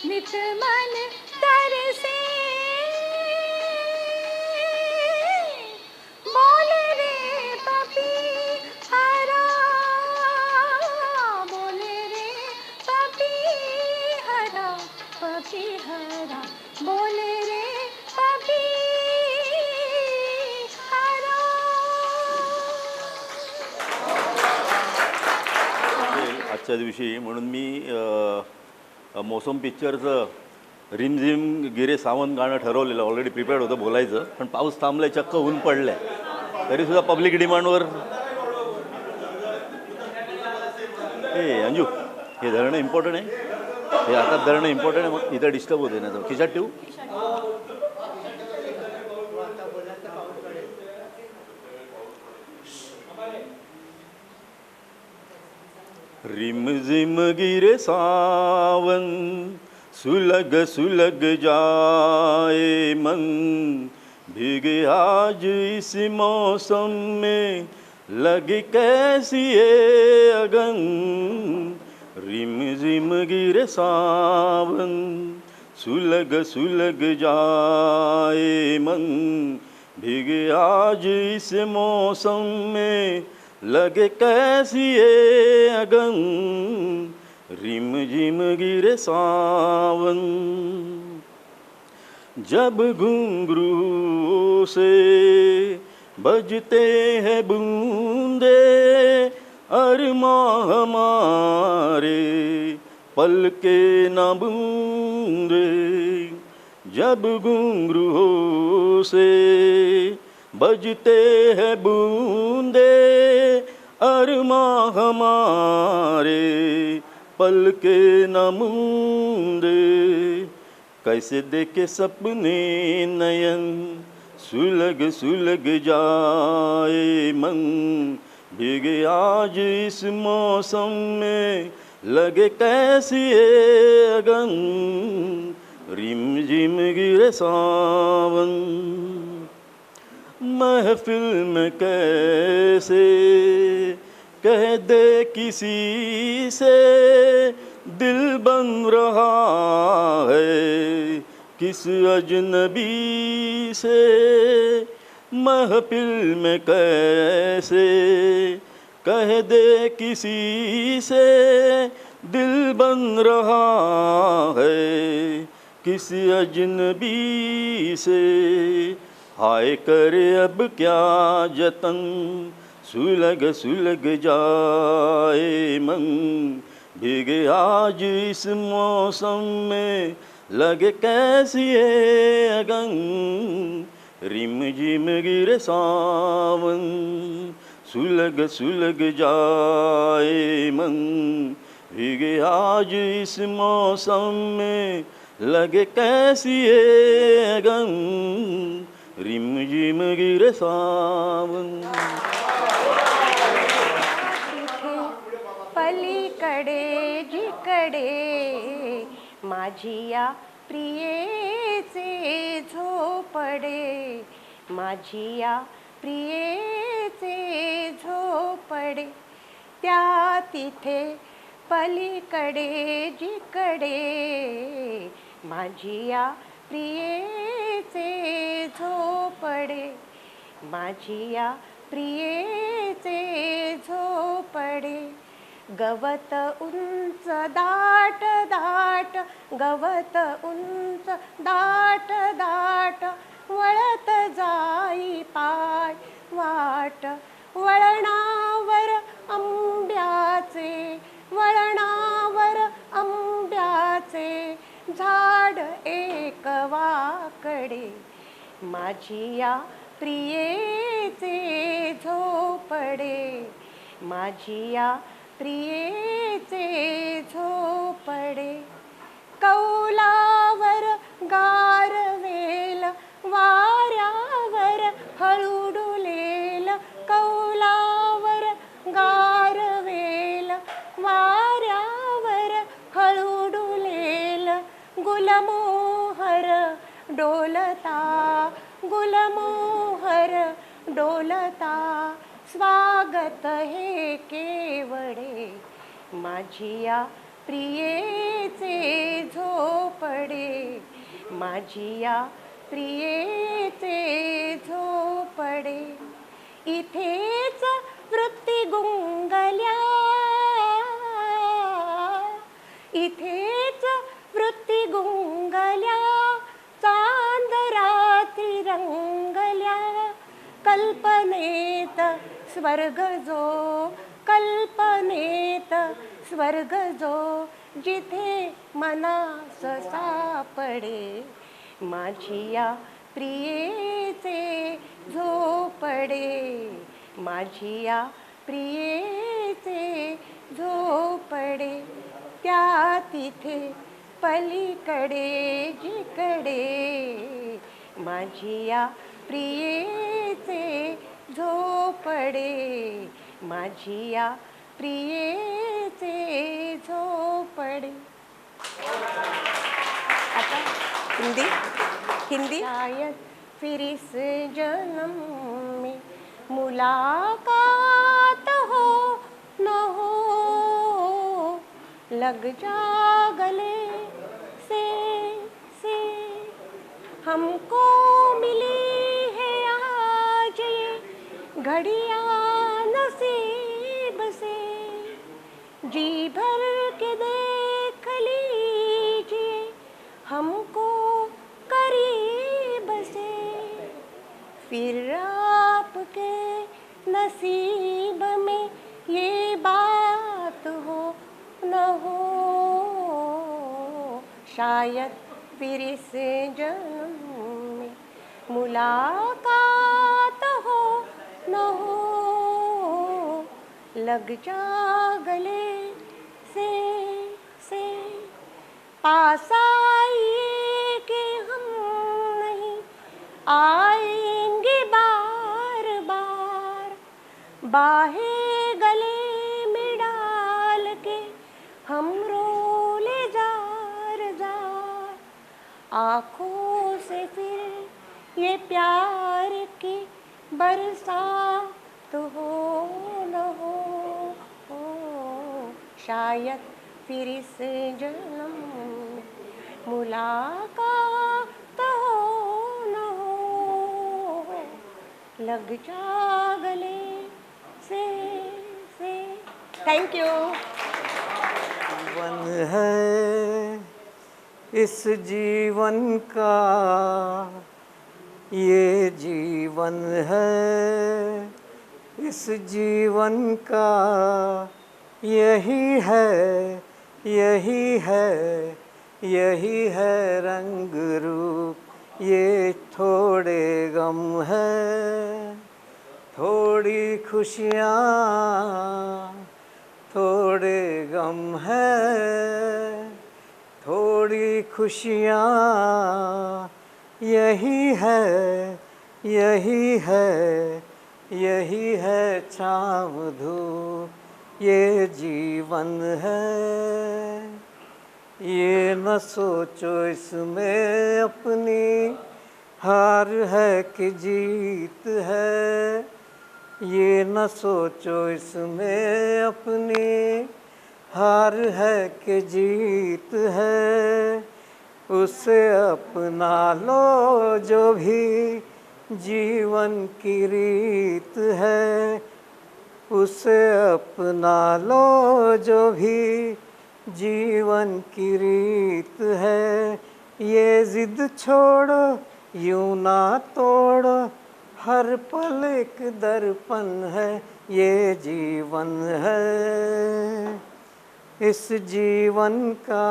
नित मन तरसे बोले रे पपी हरा बोले रे पपी हरा बोले रे पपी हरा. आजच्या दिवशी म्हणून मी मौसम पिक्चरचं रिमझिम गिरे सावन गाणं ठरवलेलं, ऑलरेडी प्रिपेअर्ड होतं बोलायचं, पण पाऊस थांबलाय, चक्क ऊन पडलंय, तरीसुद्धा पब्लिक डिमांडवर हे अंजू हे धरणं इम्पॉर्टंट आहे, हे आता धरणं इम्पॉर्टंट आहे, मग इथं डिस्टर्ब होते ना, खिशात ठेवू. रिमझिम गिरे सावन सुलग सुलग जाए मन भीगे आज इस मौसम में लगे कैसी ये अगन. रिमझिम गिरे सावन सुलग सुलग जाए मन भीगे आज इस मौसम में लगे कैसी ये अगन. रिम झिम गिरे सावन जब घुंघरू से बजते हैं बूंदे अरमां हमारे पल के न बूंदे. जब घुंघरू से बजते हैं बूंदे अरमां हमारे पल के न मूंदे. कैसे देखे सपने नयन सुलग सुलग जाए मन भीगे आज इस मौसम में लगे कैसी ये अगन. रिम झिम गिरे सावन महफिल में कैसे कह दे किसी से दिल बन रहा है किस अजनबी से. महफिल में कैसे कह दे किसी से दिल बन रहा है किस अजनबी से. हाय करे अब क्या जतन सुलग सुलग जाए मन भीगे आज इस मौसम में लगे कैसी ये अगन. रिम झिम गिरे सावन सुलग सुलग जाए मन भीगे आज इस मौसम में लगे कैसी ये अगन. रिम झिम गिरे सावन. पलीकडे जिकडे माझी या प्रियेचे झोपडे माझी या प्रियेचे झोपडे त्या तिथे पलीकडे जिकडे माझी या प्रियेचे झोपडे माझी या प्रियेचे झोपडे. गवत उंच दाट दाट गवत उंच दाट दाट वळत जाई पाय वाट वळणावर आंब्याचे वळणावर आंब्याचे झाड एक वाकडे माझी या प्रियेचे झोपडे माझी या प्रियेचे झोपडे. कौलावर गारवेल वाऱ्यावर हळू डुलेल कौलावर गारवेल वाऱ्यावर हळू डुलेल गुलमोहर डोलता गुलमोहर डोलता स्वागत हे केवडे माझी या प्रियेचे झोपडे, माझी या प्रियेचे झोपडे. इथेच वृत्ती गुंगल्या, इथेच वृत्ती गुंगल्या, चांद रात्री रंगल्या. कल्पनेत स्वर्ग जो, कल्पनेत स्वर्ग जो, जिथे मनास सापडे. माझी या प्रियेचे झोपडे, माझी या प्रियेचे झोपडे. त्या तिथे पलीकडे जिकडे, माझी या प्रियेचे झोपडे, माझी या प्रियेचे झोपडे. आता हिंदी हिंदी. शायद फिर इस जन्म में मुलाकात हो न हो, लग जा गले से हमको मिली है आज ये घड़ियाँ नसीब से. जी भर के देख लीजिए हमको करीब से, फिर आपके नसीब में ये बात हो न हो. शायद फिर इस जन्म में मुलाकात हो न हो, लग जा गले से पास आइए कि हम नहीं आएंगे बार बार. बाहें गले में डाल के हम रोले जार जार. आँखों से फिर ये प्यार की बरसात हो न हो. शायद फिर इस जन्म में मुलाकात हो न हो, लग जा गले से. Thank you. जीवन है इस जीवन का, ये जीवन है इस जीवन का, यही है यही है यही है रंग रूप. ये थोड़े गम है थोड़ी खुशियाँ, थोड़े गम है थोड़ी खुशियाँ. यही है यही है यही है छाँव धूप. ये जीवन है, ये न सोचो इसमें अपनी हार है कि जीत है. ये न सोचो इसमें अपनी हार है कि जीत है. उसे अपना लो जो भी जीवन की रीत है. उसे अपना लो जो भी जीवन की रीत है. ये जिद छोड़ो यूं ना तोड़ो, हर पल एक दर्पण है. ये जीवन है इस जीवन का,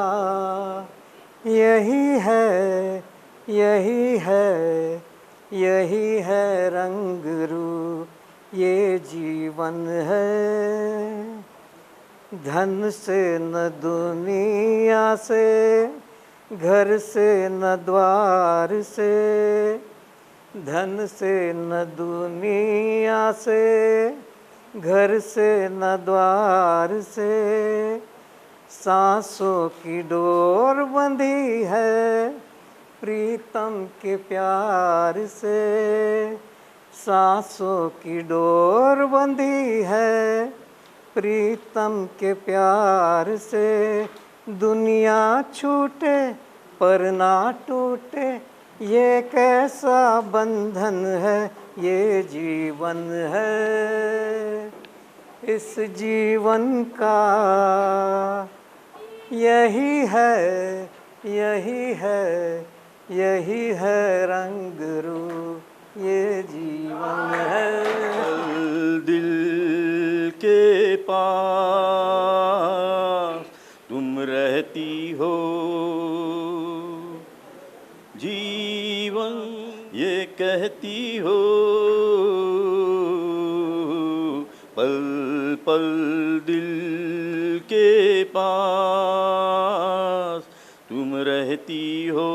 यही है यही है यही है रंग रूप. ये जीवन है. धन से न दुनिया से, घर से न द्वार से. धन से न दुनिया से, घर से न द्वार से. सांसों की डोर बंधी है प्रीतम के प्यार से. सांसों की डोर बंधी है प्रीतम के प्यार से दुनिया छूटे पर ना टूटे, ये कैसा बंधन है, ये जीवन है इस जीवन का, यही है यही है यही है रंग रूप, ये जीवन है। दिल के पास तुम रहती हो, जीवन ये कहती हो, पल पल दिल के पास तुम रहती हो।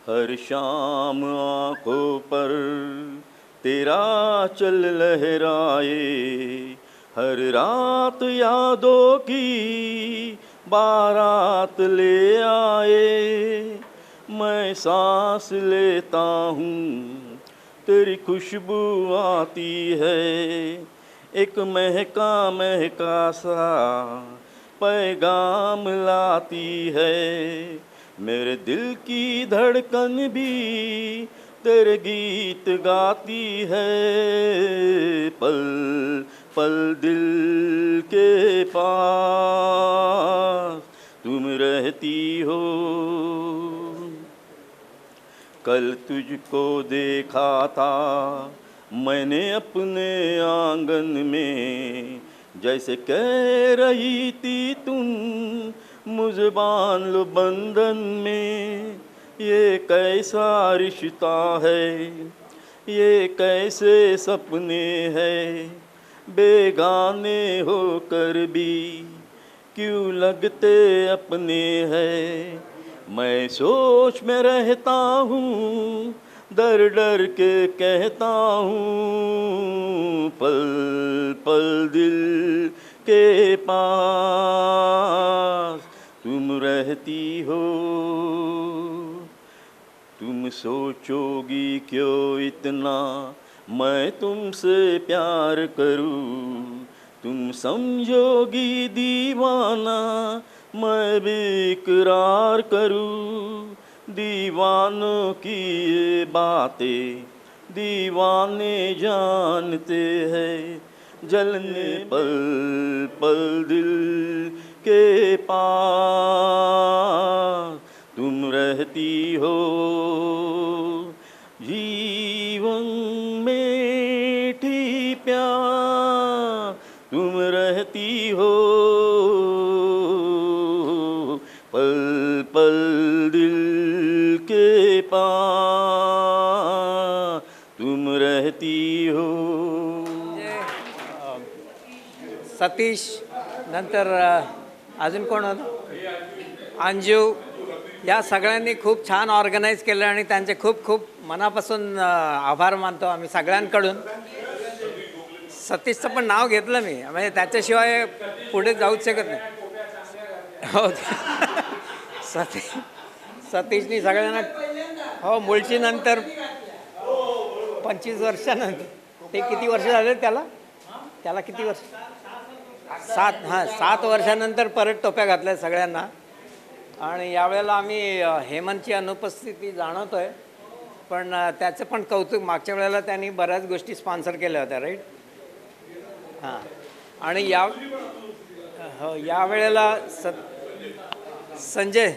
हर शाम आँखों पर तेरा चल लहराए, हर रात यादों की बारात ले आए। मैं सांस लेता हूँ तेरी खुशबू आती है, एक महका महका सा पैगाम लाती है। मेरे दिल की धड़कन भी तेरे गीत गाती है, पल पल दिल के पास तुम रहती हो। कल तुझको देखा था मैंने अपने आंगन में, जैसे कह रही थी तुम मुझे बांध लो बंधन में। ये कैसा रिश्ता है, ये कैसे सपने हैं, बेगाने होकर भी क्यों लगते अपने हैं। मैं सोच में रहता हूँ, डर डर के कहता हूँ, पल पल दिल के पास तुम रहती हो। तुम सोचोगी क्यों इतना मैं तुमसे प्यार करूं, तुम समझोगी दीवाना मैं भी इकरार करूं। दीवानों की ये बातें दीवाने जानते हैं, जलने पल पल दिल के पास तुम रहती हो। जीवन मीठी प्यार तुम रहती हो, पल पल दिल के पास तुम रहती हो। सतीश, नंतर अजून कोण होतं, अंजू, या सगळ्यांनी खूप छान ऑर्गनाईज केलं आणि त्यांचे खूप खूप मनापासून आभार मानतो आम्ही सगळ्यांकडून. सतीशचं पण नाव घेतलं मी, म्हणजे त्याच्याशिवाय पुढे जाऊच शकत नाही. हो सतीशनी सगळ्यांना, हो मुळशीनंतर 25 वर्षानंतर, ते किती वर्ष झाले त्याला किती वर्ष, 7 वर्षानंतर परत टोप्या घातल्या सगळ्यांना. आणि यावेळेला आम्ही हेमंतची अनुपस्थिती जाणवतो आहे, पण त्याचं पण कौतुक, मागच्या वेळेला त्यांनी बऱ्याच गोष्टी स्पॉन्सर केल्या होत्या, राईट. हां, आणि यावेळेला संजय,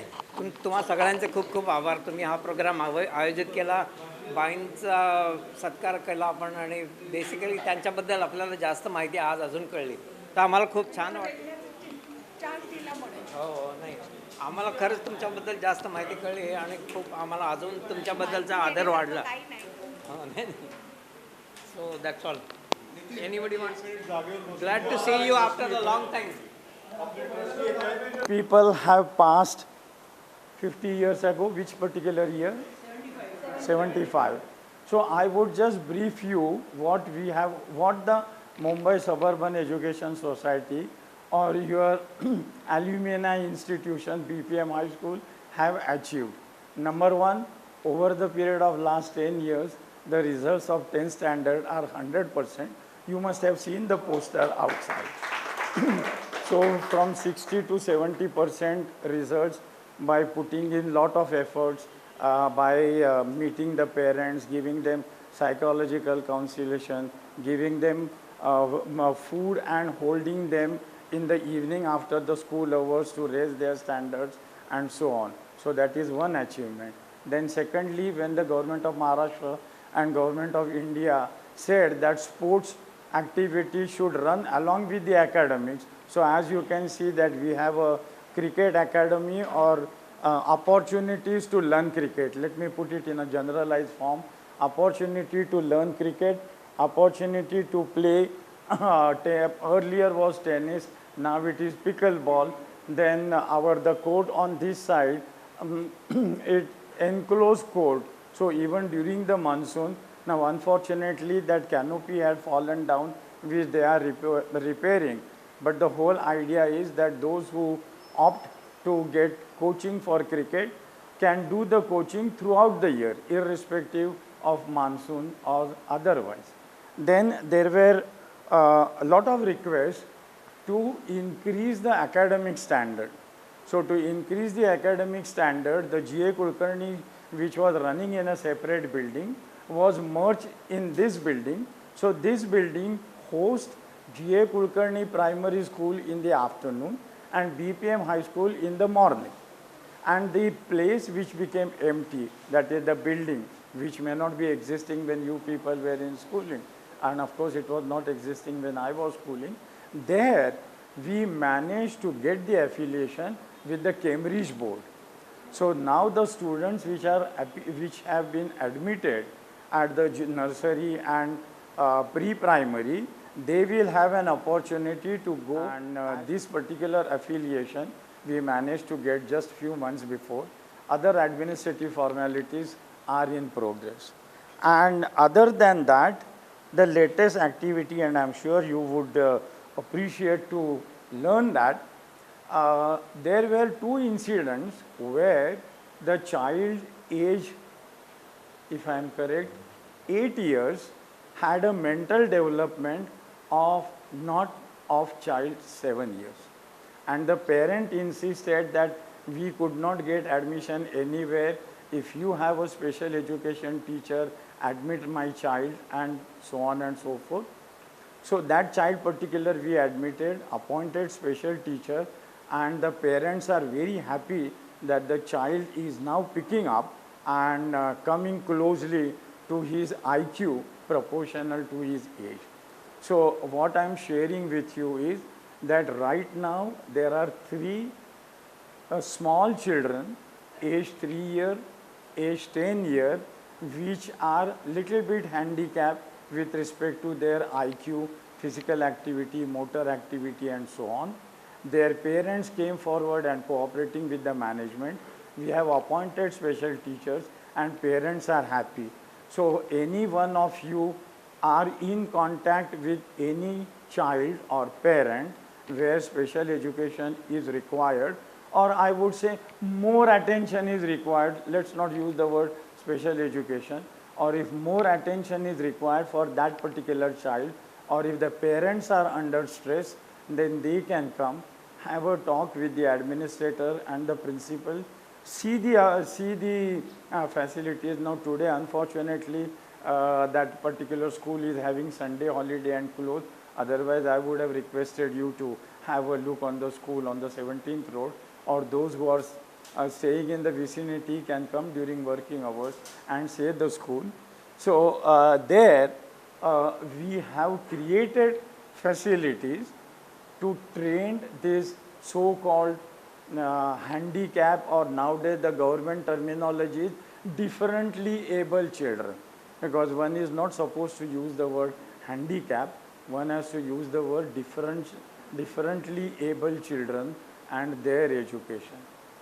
तुम्हा सगळ्यांचे खूप खूप आभार. तुम्ही हा प्रोग्राम आयोजित केला, बाईंचा सत्कार केला आपण, आणि बेसिकली त्यांच्याबद्दल आपल्याला जास्त माहिती आज अजून कळली, तर आम्हाला खूप छान वाटलं. हो नाही, आम्हाला खरंच तुमच्याबद्दल जास्त माहिती कळली आणि खूप आम्हाला अजून तुमच्याबद्दलचा आदर वाढला. हो नाही, so that's all. Anybody wants? Glad to see you after a long time. People have passed 50 years ago. Which particular year? 75. So I would just brief you what the Mumbai Suburban Education Society or your alumni institution BPM High School have achieved. Number one, over the period of last 10 years, the results of 10th standard are 100%. You must have seen the poster outside. So from 60 to 70% results by putting in lot of efforts, by meeting the parents, giving them psychological consultation, giving them food and holding them in the evening after the school hours to raise their standards and so on. So that is one achievement. Then secondly, when the government of Maharashtra and government of India said that sports activity should run along with the academics. So as you can see that we have a cricket academy or opportunities to learn cricket. Let me put it in a generalized form. Opportunity to learn cricket, opportunity to play, earlier was tennis, now it is pickleball. Then the court on this side, it enclosed court. So even during the monsoon, now unfortunately that canopy had fallen down, which they are repairing. But the whole idea is that those who opt to get coaching for cricket can do the coaching throughout the year, irrespective of monsoon or otherwise. Then there were a lot of requests to increase the academic standard. So to increase the academic standard, the G.A. Kulkarni, which was running in a separate building, was merged in this building. So this building hosts G.A. Kulkarni Primary School in the afternoon and BPM High School in the morning. And the place which became empty, that is the building, which may not be existing when you people were in schooling, and of course it was not existing when I was schooling, there we managed to get the affiliation with the Cambridge board. So now the students which have been admitted at the nursery and pre-primary, they will have an opportunity to go, and this particular affiliation we managed to get just few months before. Other administrative formalities are in progress. And other than that, the latest activity, and I'm sure you would appreciate to learn that, there were two incidents where the child age, if I am correct, 8 years, had a mental development of not of child 7 years. And the parent insisted that we could not get admission anywhere. If you have a special education teacher, admit my child, and so on and so forth. So that child particular we admitted, appointed special teacher, and the parents are very happy that the child is now picking up and coming closely to his IQ proportional to his age. So what I am sharing with you is that right now there are 3 small children, age 3 year, age 10 year, which are little bit handicapped with respect to their IQ, physical activity, motor activity, and so on. Their parents came forward and cooperating with the management. We have appointed special teachers and parents are happy. So any one of you are in contact with any child or parent where special education is required, or I would say more attention is required, let's not use the word special education, or if more attention is required for that particular child, or if the parents are under stress, then they can come, have a talk with the administrator and the principal, see the facilities. Now today unfortunately that particular school is having Sunday holiday and closed. Otherwise I would have requested you to have a look on the school on the 17th road, or those who are staying in the vicinity can come during working hours and see the school. So there we have created facilities to train these so-called handicap, or nowadays the government terminology is differently able children, because one is not supposed to use the word handicap, one has to use the word differently able children and their education.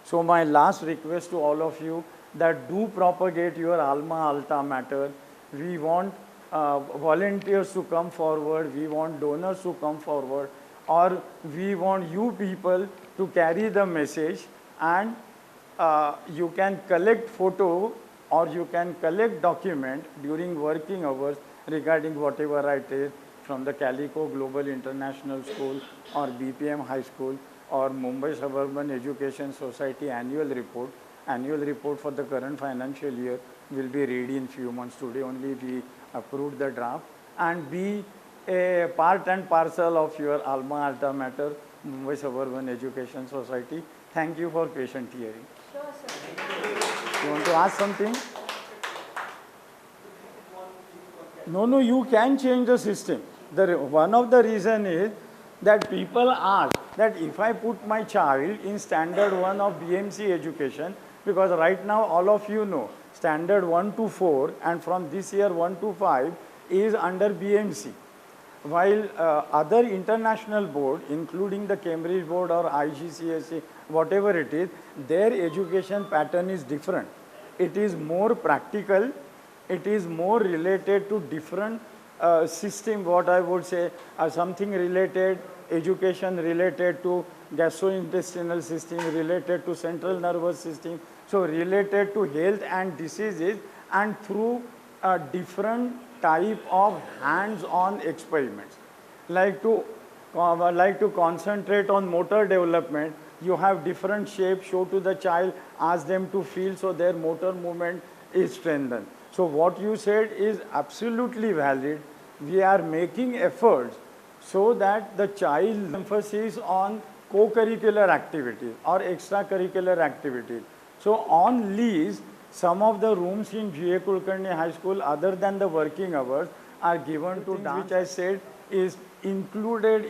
So my last request to all of you, that do propagate your Alma Alta matter. We want volunteers to come forward, we want donors to come forward, or we want you people to carry the message, and you can collect photo or you can collect document during working hours regarding whatever from the Calico Global International School or BPM High School or Mumbai Suburban Education Society annual report. Annual report for the current financial year will be ready in few months. Today only we approved the draft, and be a part and parcel of your alma mater, Mumbai Suburban Education Society. Thank you for patient hearing. Sure, sir. You want to ask something? No, you can change the system. One of the reason is that people ask that if I put my child in standard 1 of BMC education, because right now all of you know standard 1 to 4 and from this year 1 to 5 is under BMC. While other international board, including the Cambridge board or IGCSE, whatever it is, their education pattern is different. It is more practical. It is more related to different system, what I would say, something related, education related to gastrointestinal system, related to central nervous system, so related to health and diseases, and through a different type of hands-on experiments. Like to concentrate on motor development, you have different shapes, show to the child, ask them to feel, so their motor movement is strengthened. So what you said is absolutely valid. We are making efforts so that the child emphasis on co-curricular activities or extracurricular activities. So on lease, some of the rooms in G.A. Kulkarni High School, other than the working hours, are given to dance, which I said is included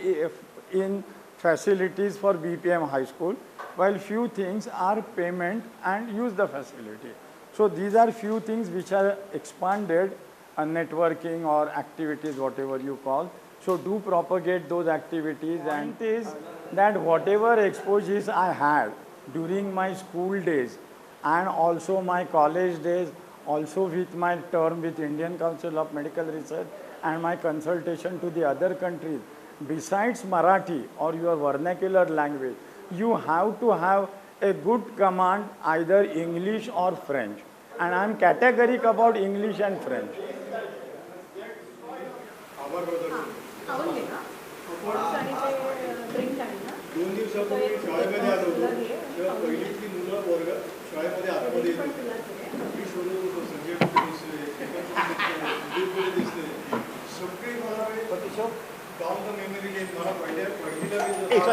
in facilities for BPM High School, while few things are payment and use the facility. So these are few things which are expanded, networking or activities, whatever you call. So do propagate those activities. And it is that whatever exposures I had during my school days and also my college days, also with my term with Indian Council of Medical Research and my consultation to the other countries, besides Marathi or your vernacular language, you have to have a good command either English or French. And I am categoric about English and French. दोन दिवसापूर्वी शाळेमध्ये आलो होतो तेव्हा पहिलीतली मुलं वर्ग शाळेमध्ये आतमध्ये येत होती. मी शोधत होतो संजय कुठे दिसले सगळे मला डाऊन द मेमरी गेम मला पहिलीला एक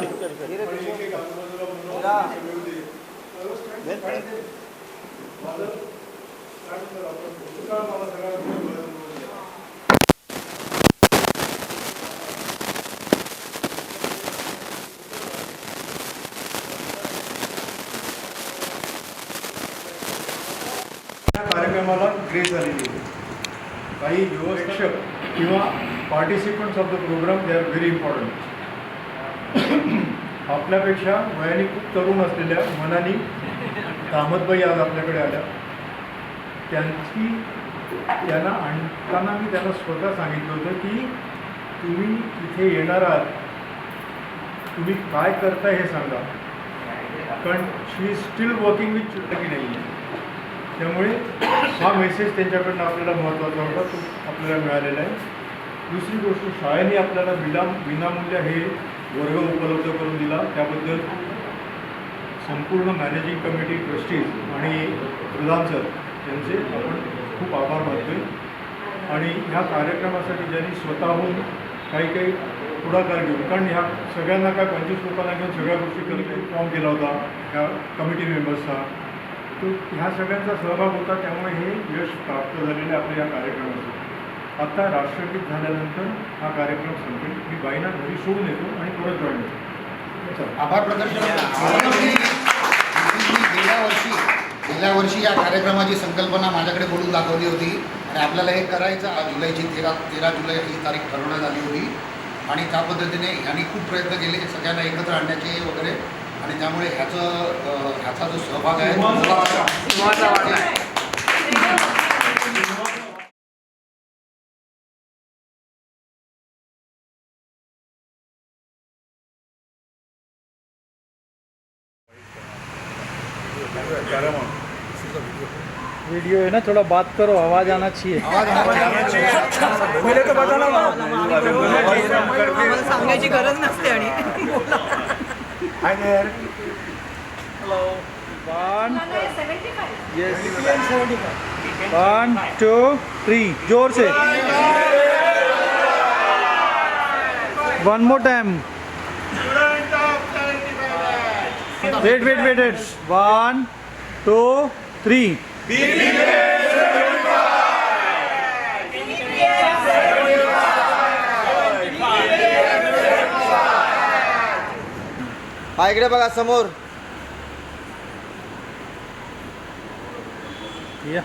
एक आजूबाजूला मुलं मला सगळ्या कार्यक्रमाला ग्रेस झालेली होती. काही व्यवस्थापक किंवा participants of the program they are very important. आपल्यापेक्षा वयाने खूप तरुण असलेल्या मनानी कामतबाई आज आपल्याकडे आल्या. त्यांना आणताना मी त्यांना स्वतः सांगितलं होतं की तुम्ही इथे येणार आहात, तुम्ही काय करताय हे सांगा, कारण she is still working with children की नाही आहे. त्यामुळे हा मेसेज त्यांच्याकडनं आपल्याला महत्त्वाचा होता, तो आपल्याला मिळालेला आहे. दुसरी गोष्ट, शाळेने आपल्याला विनामूल्य हे वर्ग उपलब्ध करून दिला, त्याबद्दल संपूर्ण मॅनेजिंग कमिटी, ट्रस्टीज आणि प्रधान सर यांचे आपण खूप आभार मानतो आहे. आणि ह्या कार्यक्रमासाठी ज्यांनी स्वतःहून काही पुढाकार घेऊन, कारण ह्या सगळ्यांना काय 25 लोकांना घेऊन सगळ्या गोष्टी करणे फॉर्म केला होता ह्या कमिटी मेंबर्सचा, तो ह्या सगळ्यांचा सहभाग होता. त्यामुळे हे यश प्राप्त झालेले आपल्या या कार्यक्रमाचं. आता राष्ट्रगीत झाल्यानंतर हा कार्यक्रम संपेल. मी बाईंना घरी सोडून येतो आणि परत जॉईन होतो. आभार प्रदर्शन. गेल्या वर्षी या कार्यक्रमाची संकल्पना माझ्याकडे बोलून दाखवली होती आणि आपल्याला हे करायचं. आज जुलैची 13 जुलै ही तारीख ठरवण्यात आली होती आणि त्या पद्धतीने ह्यांनी खूप प्रयत्न केले सगळ्यांना एकत्र आणण्याचे वगैरे, आणि त्यामुळे ह्याचा जो सहभाग आहे Paramount. This is a video. Video है ना, थोड़ा बात करो, आवाज आना चाहिए. सांगायची गरज नसते आणि हाय देअर. वन, yes, 1 2 3 जोर से. One more time. वेट 1 2 3. हा इकडे बघा समोर. या